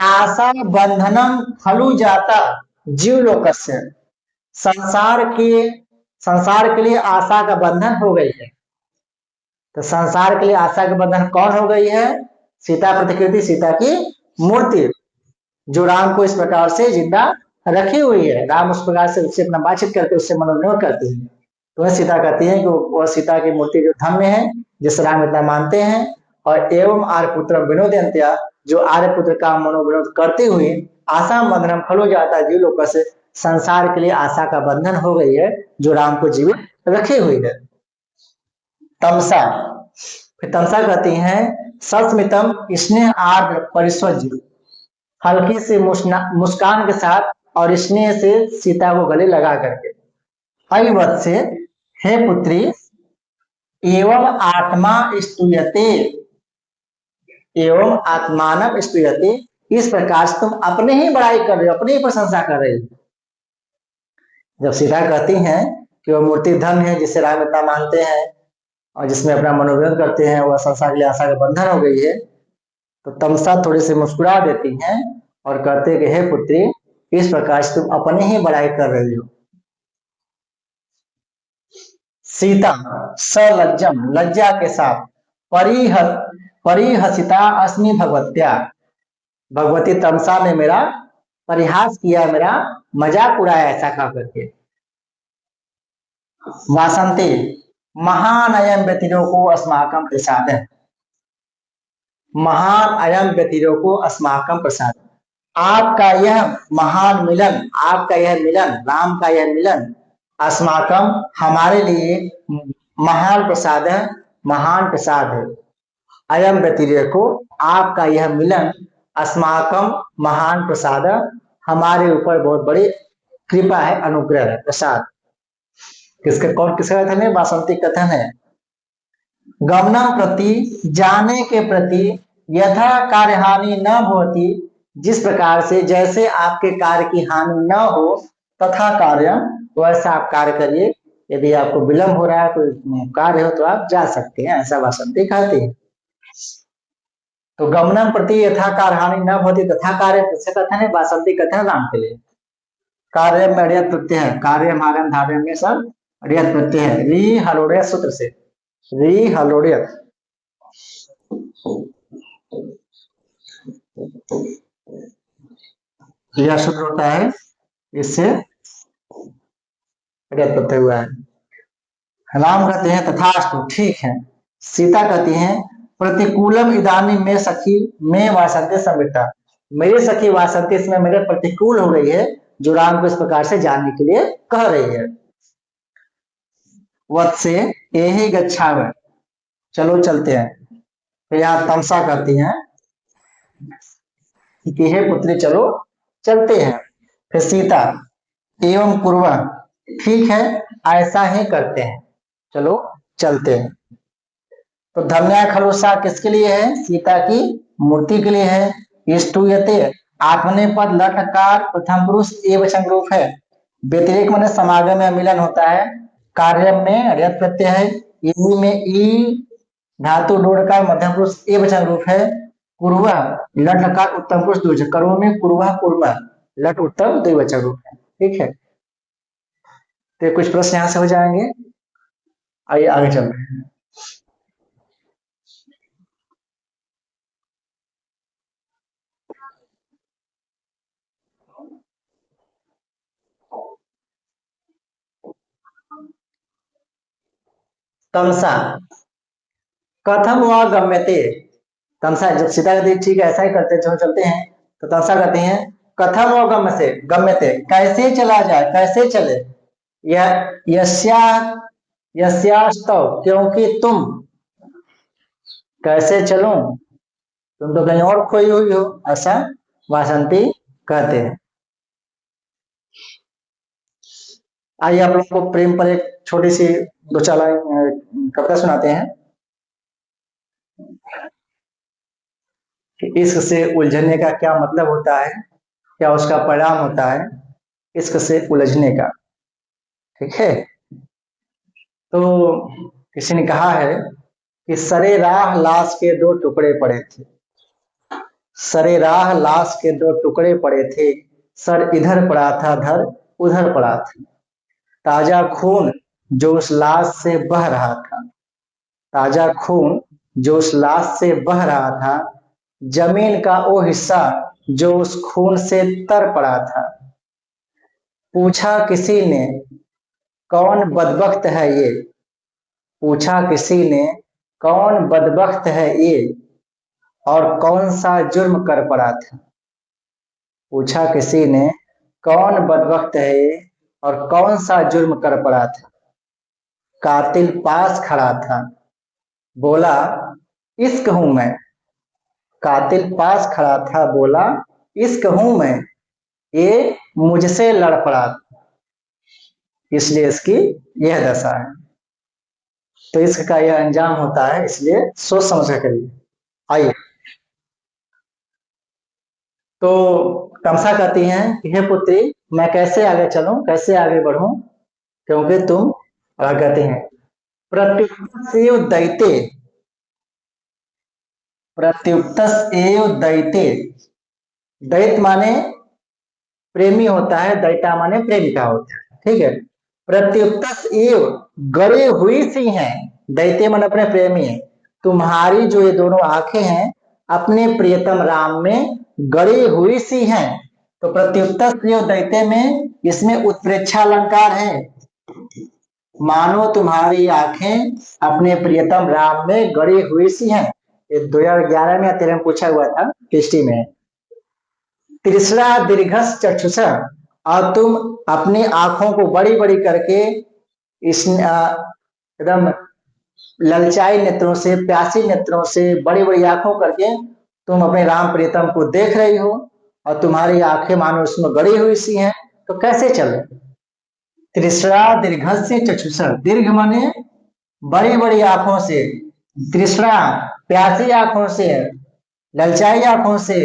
[SPEAKER 1] आशा बंधनम खलु जाता जीवलोकस्य, संसार के लिए आशा का बंधन हो गई है। तो संसार के लिए आशा का बंधन कौन हो गई है? सीता प्रतिकृति, सीता की मूर्ति, जो राम को इस प्रकार से जिंदा रखी हुई है। राम उस प्रकार से उससे अपना बातचीत करके उससे मनोविनोद करते हैं। तो वह सीता कहती है कि वह सीता की मूर्ति जो धन्य है, जिसे राम इतना मानते हैं। और एवं आर्यपुत्र विनोदयंत्या, जो आर्यपुत्र का मनोविनोद करते हुए आशा बंधनम खलो जाता है जीवलोक से, संसार के लिए आशा का बंधन हो गई है, जो राम को जीवित रखे हुई है। तमसा, फिर तमसा कहती हैं सस्मितम स्नेह आर्द्र परिस्वज्य, हल्की से मुस्कान के साथ और स्नेह से सीता को गले लगा करके। अयि वत्से, हे पुत्री, एवं आत्मा स्तूयते, एवं आत्मानम स्तूयते, इस प्रकार से तुम अपने ही बड़ाई कर रहे हो, अपनी ही प्रशंसा कर रहे हो। जब सीता कहती हैं कि वह मूर्ति धन है जिसे राम इतना मानते हैं और जिसमें अपना मनोरंजन करते हैं, वह संसार के लिए आशा का बंधन हो गई है, तो तमसा थोड़ी सी मुस्कुरा देती हैं और कहते कि हे पुत्री, इस प्रकार से तुम अपने ही बड़ाई कर रही हो। सीता सलज्जम, लज्जा के साथ, परिह परिहसिता अस्मि भगवत्या, भगवती तमसा ने मेरा परिहास किया, मेरा मजाक उड़ाया ऐसा कह करके। वासंती, महान अयम व्यतिरोको अस्माकं प्रसाद, महान अयम व्यतिरोको अस्माकं प्रसाद, आपका यह महान मिलन, आपका यह मिलन, राम का यह मिलन, अस्माकम हमारे लिए, महान प्रसाद है, महान प्रसाद है। अयम व्यतिरेको, आपका यह मिलन, अस्माकम महान प्रसाद, हमारे ऊपर बहुत बड़ी कृपा है, अनुग्रह है, प्रसाद। किसके, कौन किसका कथन है? वासंती कथन है। गमनम प्रति, जाने के प्रति, यथा कार्य हानि न होती, जिस प्रकार से जैसे आपके कार्य की हानि न हो, तथा कार्य, वैसा आप कार्य करिए। यदि आपको विलंब हो रहा है, कोई कार्य हो, तो आप जा सकते हैं, ऐसा वासंती कहती है। तो गमनम प्रति यथा कार्य हानि न होती तथा कार्य, किससे कथन है? वासंती कथन राम के लिए। कार्य में अड़ियत प्रत्यय है, कार्य हमारे धार्य में सब अड़ियत प्रत्यय है, री हलोड़िया सूत्र से, री हलोड़ियत। यह सूत्र होता है, इससे प्रत्यय हुआ है। राम कहते हैं तथास्तु, ठीक है। सीता कहती हैं प्रतिकूलम इदानी में सखी में वासंती संविता, मेरी सखी वासंती इसमें मेरे प्रतिकूल हो गई है, जो राम को इस प्रकार से जानने के लिए कह रही है। वत्से एहि गच्छाव, चलो चलते हैं। फिर यहाँ तमसा कहती हैं कि हे पुत्री चलो चलते हैं। फिर सीता, एवं कुर्वा, ठीक है ऐसा ही करते हैं, चलो चलते हैं। तो धन्या खलुसा किसके लिए है? सीता की मूर्ति के लिए है। स्तूयते, आत्मने पद लटकार प्रथम पुरुष एवं रूप है। व्यतिरेक माने समागम में मिलन होता है। कार्य में अड़ियत प्रत्यय है। इन्हीं में ई धातु डोड़ का मध्यम पुरुष एवं रूप है। कुर्वा लटकार उत्तम पुरुष द्विवचन, कर्म में कुर्वा कुर्वा लट उत्तम द्विवचन रूप है। ठीक है, तो कुछ प्रश्न यहाँ से हो जाएंगे। आइए आगे चल रहे हैं। तमसा कथम व गम्यते, तमसा जब सीता कहती ठीक है ऐसा ही करते चलो चलते हैं, तो तमसा कहती हैं कथम व गम्य से, गम्यते कैसे चला जाए, कैसे चले। यह यस्या यस्यास्तव, क्योंकि तुम, कैसे चलूं, तुम तो कहीं और खोई हुई हो, ऐसा वासंती कहते हैं। आइए आप लोगों को प्रेम पर एक छोटी सी दो चार लाइन कविता सुनाते हैं कि इश्क से उलझने का क्या मतलब होता है, क्या उसका परिणाम होता है, इश्क से उलझने का। ठीक है, तो किसी ने कहा है कि सरे राह लाश के दो टुकड़े पड़े थे, सरे राह लाश के दो टुकड़े पड़े थे, सर इधर पड़ा था धर उधर पड़ा था, ताजा खून जो उस लाश से बह रहा था, ताजा खून जो उस लाश से बह रहा था, जमीन का वो हिस्सा जो उस खून से तर पड़ा था। पूछा किसी ने कौन बदबख्त है ये, पूछा किसी ने कौन बदबख्त है ये, और कौन सा जुर्म कर पड़ा था। पूछा किसी ने कौन बदबख्त है ये, और कौन सा जुर्म कर पड़ा था। कातिल पास खड़ा था, बोला इश्क हूं मैं, कातिल पास खड़ा था, बोला इश्क हूं मैं, ये मुझसे लड़ पड़ा, इसलिए इसकी यह दशा है। तो इसका यह अंजाम होता है, इसलिए सोच समझ कर करिए। आइए, तो तमसा कहती हैं कि हे पुत्री, मैं कैसे आगे चलूं, कैसे आगे बढ़ूं, क्योंकि तुम कहते हैं प्रत्युक्त एव दैते, प्रत्युक्त एव दैते, दैत माने प्रेमी होता है, दैता माने प्रेमिका होता है, ठीक है। प्रत्युक्त एव गड़े हुई सी हैं, दैते मन अपने प्रेमी है, तुम्हारी जो ये दोनों आंखें हैं अपने प्रियतम राम में गड़ी हुई सी हैं। तो प्रत्युक्त एव दैते में इसमें उत्प्रेक्षा अलंकार है, मानो तुम्हारी आंखें अपने प्रियतम राम में गड़ी हुई सी हैं। ये 2011 में या 13 में पूछा हुआ था, हिस्ट्री में। तीसरा दीर्घस चक्षुषा, और तुम अपनी आंखों को बड़ी बड़ी करके इस एकदम ललचाई नेत्रों से, प्यासी नेत्रों से, बड़ी बड़ी आंखों करके तुम अपने राम प्रीतम को देख रही हो, और तुम्हारी आंखें मानो उसमें गड़ी हुई सी हैं, तो कैसे चले। तीसरा दीर्घस्य चक्षुषा, दीर्घ माने बड़ी बड़ी आंखों से, तीसरा प्यासी आंखों से, ललचाई आंखों से,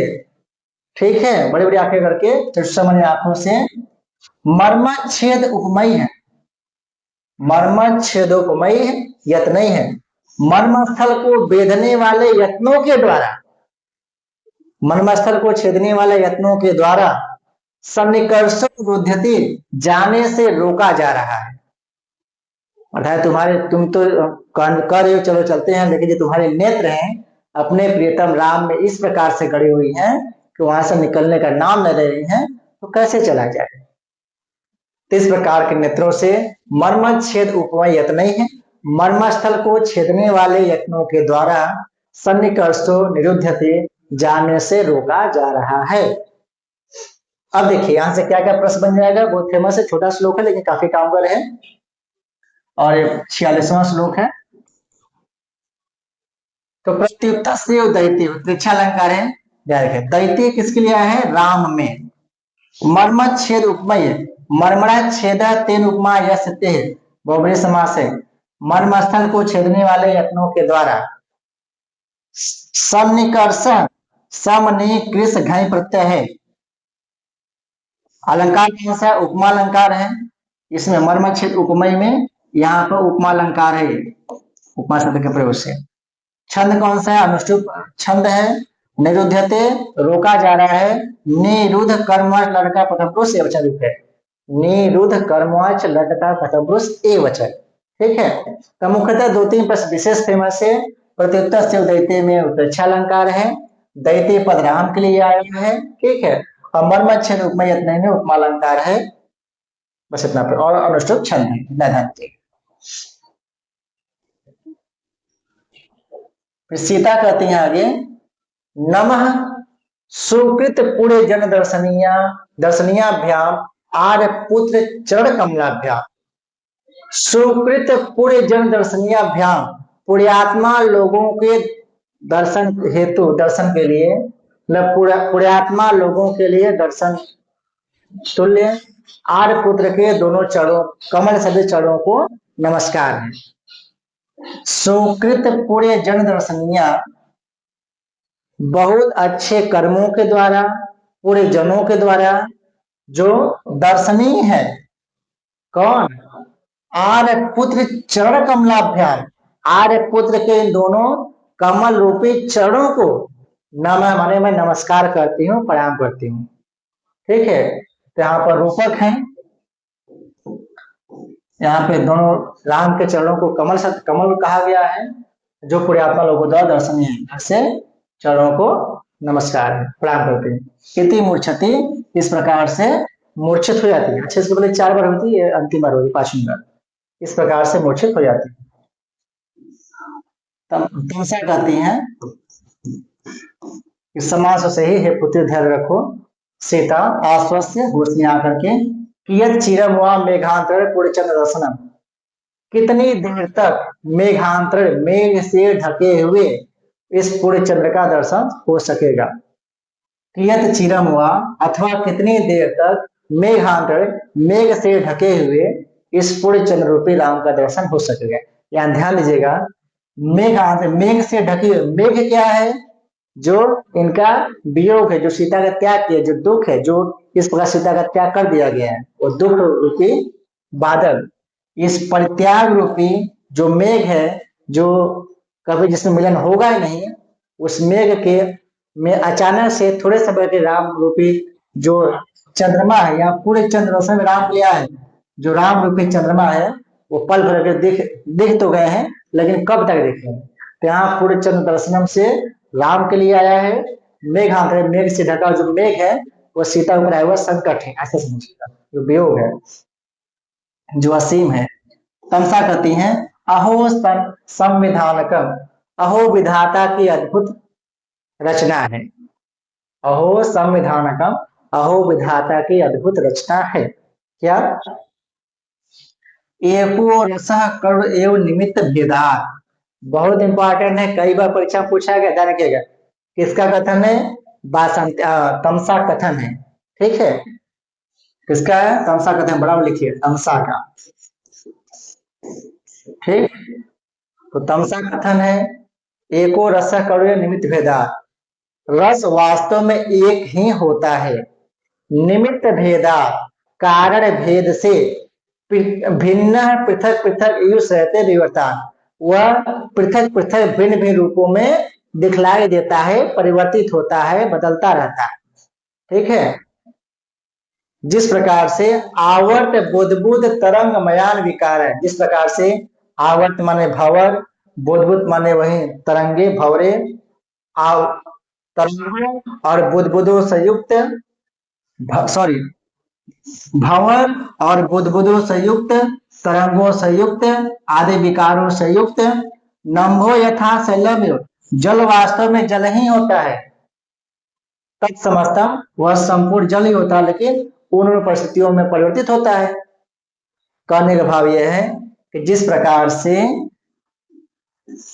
[SPEAKER 1] ठीक है, बड़ी बड़ी आंखें करके, चक्षुषा माने आंखों से, मर्म छेद उपमयी है, मर्म छेदोपमयी यत्न है, मर्म स्थल को बेधने वाले यत्नों के द्वारा, मर्म स्थल को छेदने वाले यत्नों के द्वारा सन्निकर्ष रुध्यति, जाने से रोका जा रहा है। अर्थात तुम्हारे, तुम तो कर रहे हो, चलो चलते हैं, लेकिन जो तुम्हारे नेत्र हैं अपने प्रियतम राम में इस प्रकार से गड़ी हुई हैं कि वहां से निकलने का नाम न ले रही हैं, तो कैसे चला जाए। इस प्रकार के नेत्रों से मर्म छेद उपमय यत्न है, मर्मस्थल को छेदने वाले यत्नों के द्वारा सन्निकर्षो निरुध्यते, जाने से रोका जा रहा है। अब देखिए यहां से क्या क्या प्रश्न बन जाएगा, बहुत फेमस है, छोटा श्लोक है लेकिन काफी कामगर है, और 46वां श्लोक है। तो प्रत्युत्तर से दैत्य उत्प्रेक्षा अलंकार है, दैत्य किसके लिए है, राम में। मर्म छेद उपमय, मर्मणा छेद तेन उपमा यस्ते, बहुब्रीहि समास है, मर्म स्थल को छेदने वाले यत्नों के द्वारा, सन्निकर्ष, समनिकृष घय प्रत्यय है, अलंकार कौन सा, उपमा अलंकार है, इसमें मर्म छेद उपमय में यहाँ पर उपमा अलंकार है, उपमा शब्द के प्रयोग से। छंद कौन सा है, अनुष्टुप छंद है। निरुद्धते रोका जा रहा है, निरुद्ध कर्मवाच लड़का प्रथम पुरुष एवचन रूप है, निरुद्ध कर्मवाच लड़का प्रथम पुरुष एवचन, ठीक है। तो मुख्यतः 2-3 प्रश्न विशेष फेमस है। प्रत्युत्तर से दैत्य में उत्प्रेक्षा अलंकार है, दैत्य पद राम के लिए आया है, ठीक है, और मर्म छेद उपमय यत्न में उपमा अलंकार है, बस इतना, और अनुष्टुप छंद है, नैधांतिक। फिर सीता कहती हैं आगे, नमः सुकृत पुण्य जन दर्शनीया दर्शनीयाभ्याम आर्य पुत्र चरण कमलाभ्याम, सुकृत पुण्य जन दर्शनीयाभ्याम, पुण्यात्मा लोगों के दर्शन हेतु, दर्शन के लिए, मतलब पुण्यात्मा लोगों के लिए दर्शन तुल्य आर्य पुत्र के दोनों चरणों, कमल सभी चरणों को नमस्कार है। सुकृत पुण्य जन दर्शनीया, बहुत अच्छे कर्मों के द्वारा, पूरे जनों के द्वारा जो दर्शनीय है, कौन, आर्य पुत्र चरण कमलाभ्याम, आर्य पुत्र के दोनों कमल रूपी चरणों को नमः माने मैं नमस्कार करती हूँ, प्रणाम करती हूँ, ठीक है। तो यहाँ पर रूपक है, यहाँ पे दोनों राम के चरणों को कमल कमल कहा गया है, जो पुण्यात्मा लोगों द्वारा दर्शनीय है, ऐसे चरणों को नमस्कार है, प्रणाम करते हैं। इति मूर्छति, इस प्रकार से मूर्छित हो जाती है, अच्छे से पहले 4 बार होती है, अंतिम बार होती है 5वीं बार, इस प्रकार से मूर्छित हो जाती है। तब तमसा कहती हैं कि समास से ही, हे पुत्र ध्यान रखो, सीता आश्वस्य घोषणी आकर के, कियत चिरम हुआ मेघांतर पूर्णचंद्र दर्शनम, कितनी देर तक मेघांतर, मेघ से ढके हुए इस पूर्ण चंद्र का दर्शन हो सकेगा। कियत चिरम हुआ, अथवा कितनी देर तक, मेघांतर, मेघ से ढके हुए, इस पूर्ण चंद्र रूपी राम का दर्शन हो सकेगा। यहाँ ध्यान दीजिएगा, मेघ मेघ से ढकी, मेघ क्या है? जो इनका वियोग है, जो सीता का त्याग किया, जो दुख है, जो इस प्रकार सीता का त्याग कर दिया गया है, वो दुख रूपी बादल, इस परित्याग रूपी जो मेघ है, जो कभी जिसमें मिलन होगा ही नहीं, उस मेघ के में अचानक से थोड़े समय के राम रूपी जो चंद्रमा है, या पूरे चंद्र रोशन में राम लिया है, जो राम रूपी चंद्रमा है, वो पल भर के दिख तो गए हैं, लेकिन कब तक दिखेंगे? तो यहाँ पूरे चंद्र दर्शनम से राम के लिए आया है। मेघांत है, मेघ से ढका जो मेघ है, वो सीता ऊपर आया हुआ संकट है, ऐसे समझिएगा, जो वियोग है, जो असीम है। तमसा कहती हैं अहो संविधानकम, अहो विधाता की अद्भुत रचना है। अहो संविधानकम, अहो विधाता की अद्भुत रचना है। क्या? एको रसः करुण एव निमित्त भेदा, बहुत इंपॉर्टेंट है, कई बार परीक्षा पूछा गया, ध्यान रखिएगा। किसका कथन है? तमसा कथन है, ठीक है। किसका है? तमसा कथन, बड़ा लिखिए, तमसा का, ठीक। तो तमसा कथन है एको रस करुण निमित्त भेदा, रस वास्तव में एक ही होता है, निमित्त भेदा कारण भेद से भिन्न पृथक पृथक यूज रहते विवर्तन, वह पृथक पृथक भिन्न भिन्न रूपों में दिखलाई देता है, परिवर्तित होता है, बदलता रहता है, ठीक है। जिस प्रकार से आवर्त बुद्बुद तरंग मयान विकार है, जिस प्रकार से आवर्त माने भंवर, बुद्बुद माने वही तरंगे भंवरे, तरंगों और बुद्बुदों से युक्त, सॉरी, भंवर और बुद्बुदों से युक्त, तरंगों से युक्त, आदि विकारों से युक्त, नम्भो यथा शैलम, जल वास्तव में जल ही होता है, तत्समस्तम, वह संपूर्ण जल ही होता है, लेकिन उन परिस्थितियों में परिवर्तित होता है। कहने का भाव यह है कि जिस प्रकार से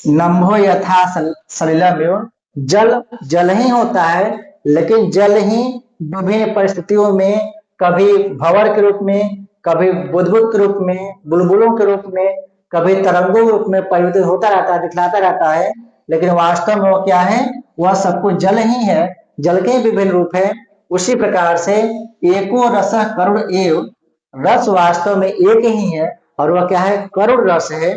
[SPEAKER 1] नम्भो यथा सलिलम, जल जल ही होता है, लेकिन जल ही विभिन्न परिस्थितियों में, कभी भंवर के रूप में, कभी बुदबुद के रूप में, बुलबुलों के रूप में, कभी तरंगों के रूप में परिवर्तित होता रहता है, दिखलाता रहता है, लेकिन वास्तव में वो क्या है? वह सब कुछ जल ही है, जल के विभिन्न रूप है। उसी प्रकार से एको रस करुण एव, रस वास्तव में एक ही है, और वह क्या है? करुण रस है।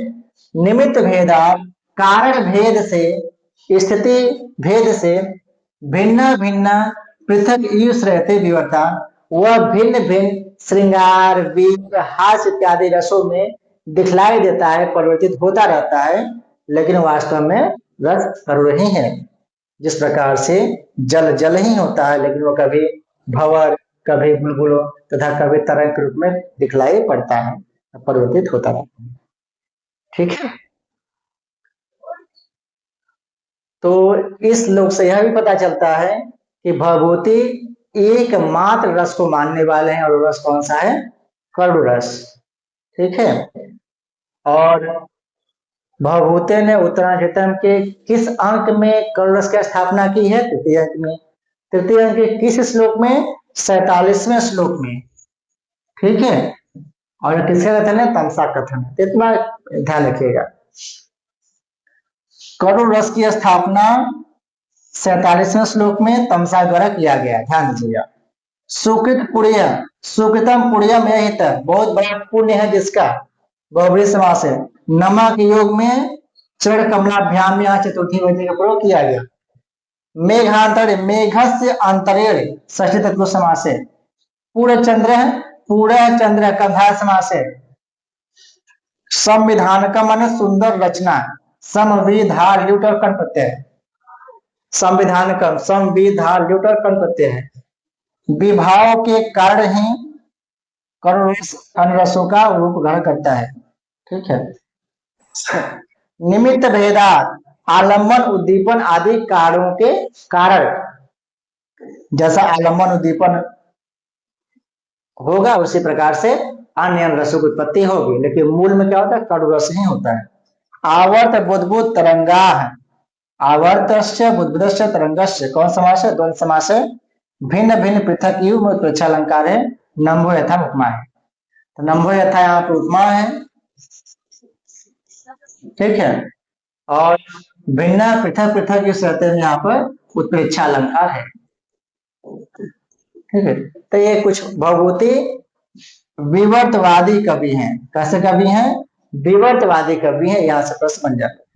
[SPEAKER 1] निमित्त भेदा, कारण भेद से, स्थिति भेद से, भिन्न भिन्न पृथक यूस रहते विवर्तन, वह भिन्न भिन्न श्रृंगार, वीर, हास्य इत्यादि रसों में दिखलाई देता है, परिवर्तित होता रहता है, लेकिन वास्तव में रस करुण ही है। जिस प्रकार से जल जल ही होता है, लेकिन वो कभी भंवर, कभी बुलबुलों तथा कभी तरंग के रूप में दिखलाई पड़ता है, परिवर्तित होता रहता है, ठीक है। तो इस श्लोक से यह भी पता चलता है कि भवभूति एकमात्र रस को मानने वाले हैं, और रस कौन सा है? करुण रस, ठीक है। और भवभूते ने उत्तराधितम के किस अंक में करुण रस की स्थापना की है? तृतीय अंक में। तृतीय अंक के किस श्लोक में? 47वें श्लोक में, ठीक है। और किसका कथन है? तमसा कथन है, इतना ध्यान रखिएगा। करुण रस की स्थापना 47वें श्लोक में तमसा द्वारा किया गया, ध्यान दीजिएगा। सुकृत पुण्य, सुकृतम पुण्यम यहित, बहुत बड़ा पुण्य है जिसका, बहुब्रीहि समास है। नमक योग में चरण कमलाभ्याम में यहाँ चतुर्थी विभक्ति का प्रयोग किया गया। मेघांतर, मेघस्य अंतरेण षष्ठी तत्पुरुष समास है। पूर्ण चंद्र, पूर्ण चंद्र कंधा समास है। संविधान का मन सुंदर रचना, समविधान ल्यूट और कर्ण प्रत्यय, संविधान का संविधान ल्यूट और कर्ण प्रत्यय है। विभाव के कारण ही करुण रस अन्य रसों का रूप ग्रहण करता है, ठीक है। निमित्त भेदा, आलम्बन उद्दीपन आदि कारणों के कारण, जैसा आलम्बन उद्दीपन होगा उसी प्रकार से अन्य रसों की उत्पत्ति होगी, लेकिन मूल में क्या होता है? करुण रस ही होता है। आवर्त बुद्बुद तरंगा, आवर्तस्य बुद्बुदस्य तरंगस्य, कौन समास है? द्वंद्व समास है। भिन्न भिन्न पृथक युग में अलंकार है, नम्भो यथा उपमा है। तो नम्भो यथा यहाँ पर उपमा है, ठीक है। और भिन्न पृथक पृथक जो रहते हैं यहाँ पर उत्प्रेक्षा अलंकार है, ठीक है। तो ये कुछ भवभूति विवर्तवादी कवि हैं। कैसे कवि हैं? विवर्तवादी कवि हैं, यहाँ से प्रश्न बन जाता है।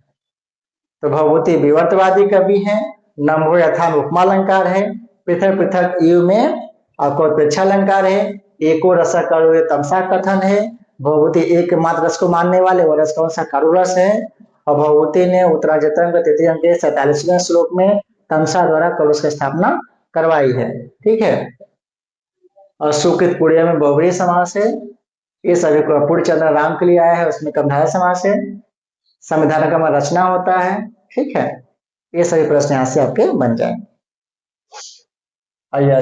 [SPEAKER 1] तो भवभूति विवर्तवादी कवि हैं, नम्भो यथा उपमा अलंकार है, पृथक पृथक यु में आपको उत्प्रेक्षा अलंकार है, एको रस करो तमसा कथन है। भवभूति एक मात्र रस को मानने वाले, वो रस कौन सा? करु रस है। और भवभूति ने उत्तराजतंग तृतीय अंक के 47वें श्लोक में तमसा द्वारा कलुष की स्थापना करवाई है, ठीक है। और सुकृत पुण्य में बहुव्रीहि समास है। ये सभी को पूर्णचंद्र राम के लिए आया है, उसमें कमधाय समास है। संविधान का रचना होता है, ठीक है। ये सभी प्रश्न यहाँ से आपके बन जाएंगे। आइए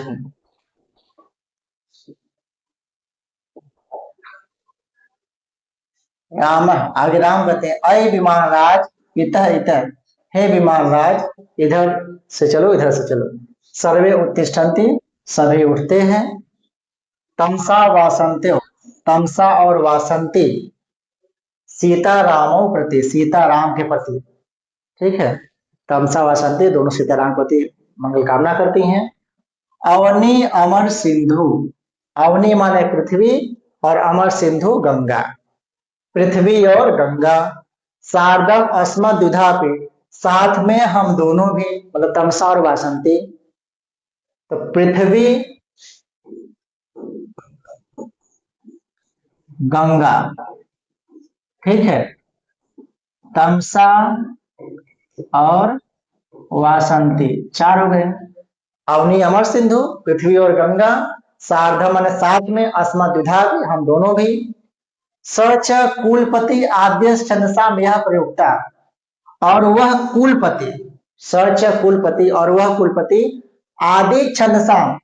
[SPEAKER 1] राम, आगे राम कहते हैं अय विमान राज इतः इतः, हे विमान राज इधर से चलो, इधर से चलो। सर्वे उत्तिष्ठन्ति, सभी उठते हैं। तमसा वासन्ते, तमसा और वासंती सीतारामों प्रति, सीताराम के प्रति, ठीक है। तमसा वासंती दोनों सीताराम के प्रति मंगल कामना करती हैं। अवनी अमर सिंधु, अवनी माने पृथ्वी और अमर सिंधु गंगा, पृथ्वी और गंगा। शारदम अस्मद दुधापि, साथ में हम दोनों भी, मतलब तमसा और वासंती। तो पृथ्वी गंगा, ठीक है। तमसा और वासंती चार हो गए। अवनी अमर सिंधु, पृथ्वी और गंगा, शारदम माने साथ में, अस्मद दुधापि हम दोनों भी। सच कुलपति आद्य छंदसाम यह प्रयुक्ता, और वह कुलपति, सच कुलपति और वह कुलपति आदि छंदसाम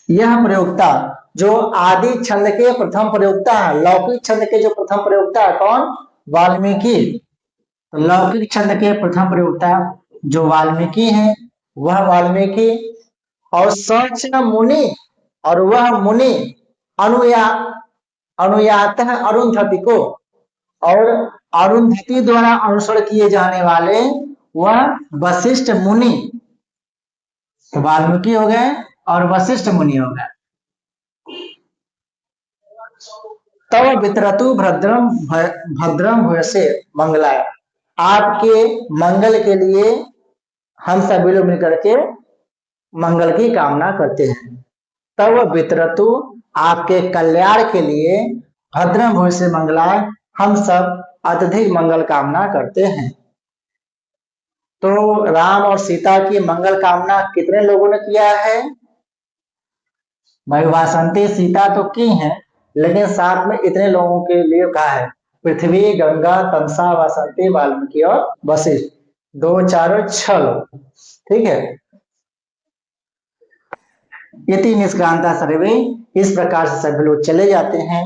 [SPEAKER 1] यह प्रयुक्ता, जो आदि छंद के प्रथम प्रयुक्ता है। लौकिक छंद के जो प्रथम प्रयुक्ता है कौन? वाल्मीकि। लौकिक छंद के प्रथम प्रयुक्ता जो वाल्मीकि है, वह वाल्मीकि। और सच मुनि, और वह मुनि अनुयात है अरुंधति को, और अरुंधति द्वारा अनुसरण किए जाने वाले वह वशिष्ठ मुनि। तो वाल्मीकि हो गए और वशिष्ठ मुनि हो गए। तब वितरतु भद्रम भद्रम भूयसे मंगलाय, आपके मंगल के लिए हम सभी लोग मिलकर के मंगल की कामना करते हैं। तब वितरतु आपके कल्याण के लिए, भद्रम भूयसे मंगलाय हम सब अत्यधिक मंगल कामना करते हैं। तो राम और सीता की मंगल कामना कितने लोगों ने किया है? भाई वासंती सीता तो की है, लेकिन साथ में इतने लोगों के लिए कहा है, पृथ्वी, गंगा, तमसा, वासंती, वाल्मीकि और वशिष्ठ, 2 4 6 लोग, ठीक है। इति निष्क्रांता सर्वे, इस प्रकार से सभी लोग चले जाते हैं।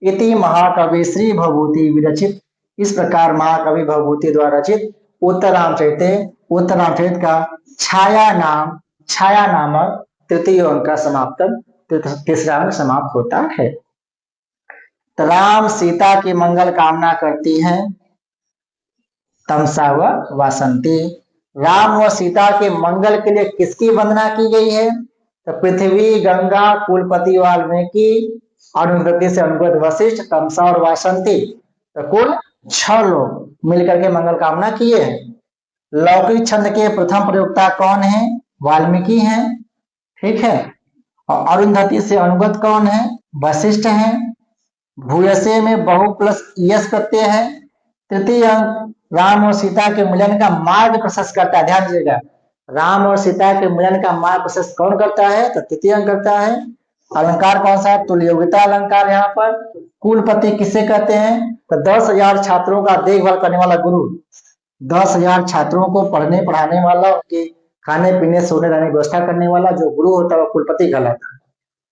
[SPEAKER 1] इति महाकवि श्री भवभूति विरचित, इस प्रकार महाकवि भवभूति द्वारा रचित उत्तरामचरित, उत्तरामचरित का छाया नामक तृतीय अंक का समाप्त, तीसरा अंक समाप्त होता है। तो राम सीता की मंगल कामना करती है तमसा व वासंती। राम व सीता के मंगल के लिए किसकी वंदना की गई है? तो पृथ्वी, गंगा, कुलपति वाल्मीकि, अरुंधति से अनुगत वशिष्ठ, तमसा और वासंती, तो कुल 6 लोग मिलकर के मंगल कामना किए हैं। लौकिक छंद के प्रथम प्रयोक्ता कौन है? वाल्मीकि हैं, ठीक है। और अरुंधति से अनुगत कौन है? वशिष्ठ हैं। भूयसे में बहु प्लस यश प्रत्यय है। तृतीय अंक राम और सीता के मिलन का मार्ग प्रशस्त करता है। ध्यान दीजिएगा, राम और सीता के मिलन का मार्ग प्रशस्त कौन करता है? तो तृतीय अंक करता है। अलंकार कौन सा है? तुल्य योग्यता अलंकार। यहाँ पर कुलपति किसे कहते हैं? तो 10,000 छात्रों का देखभाल करने वाला गुरु, 10,000 छात्रों को पढ़ने पढ़ाने वाला, उनके खाने पीने सोने रहने की व्यवस्था करने वाला जो गुरु होता है वो कुलपति कहलाता है।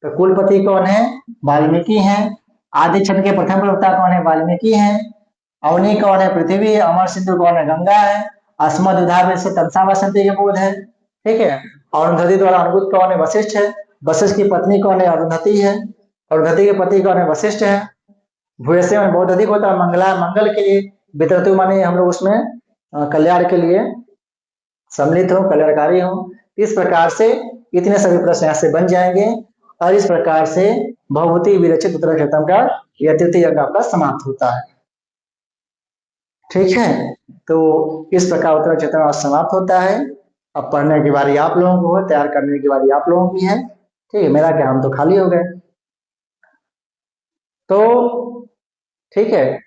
[SPEAKER 1] तो कुलपति कौन है? वाल्मीकि हैं। आदि छंद के प्रथम प्रवक्ता कौन है? वाल्मीकि हैं। अवनी कौन है? पृथ्वी। अमर सिंधु कौन है? गंगा है। अस्मद उदाहरण से तमसा वासंती के बोध है, ठीक है। अरुंधति द्वारा अनुगत कौन है? वशिष्ठ है। वशिष्ठ की पत्नी कौन है? अरुंधति है। अरुंधति के पति कौन है? वशिष्ठ है। भूयसे में बहुत अधिक होता है, मंगला मंगल के लिए, वितरतु माने हम लोग उसमें कल्याण के लिए सम्मिलित हो, कल्याणकारी हो। इस प्रकार से इतने सभी प्रश्न यहाँ से बन जाएंगे और इस प्रकार से भवभूति विरचित उत्तर क्षेत्रम का यह तृतीय अंग आपका समाप्त होता है। ठीक है, तो इस प्रकार उत्तर क्षेत्र समाप्त होता है। अब पढ़ने की बारी आप लोगों को है, तैयार करने की बारी आप लोगों की है। ठीक है, मेरा क्या, हम तो खाली हो गए। तो ठीक है,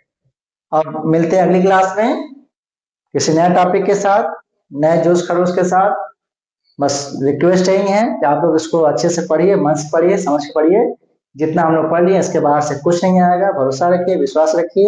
[SPEAKER 1] अब मिलते हैं अगली क्लास में किसी नए टॉपिक के साथ, नए जोश खरोश के साथ। बस रिक्वेस्ट यही है कि आप लोग इसको अच्छे से पढ़िए, मन से पढ़िए, समझ के पढ़िए। जितना हम लोग पढ़ लिए इसके बाहर से कुछ नहीं आएगा, भरोसा रखिए, विश्वास रखिए।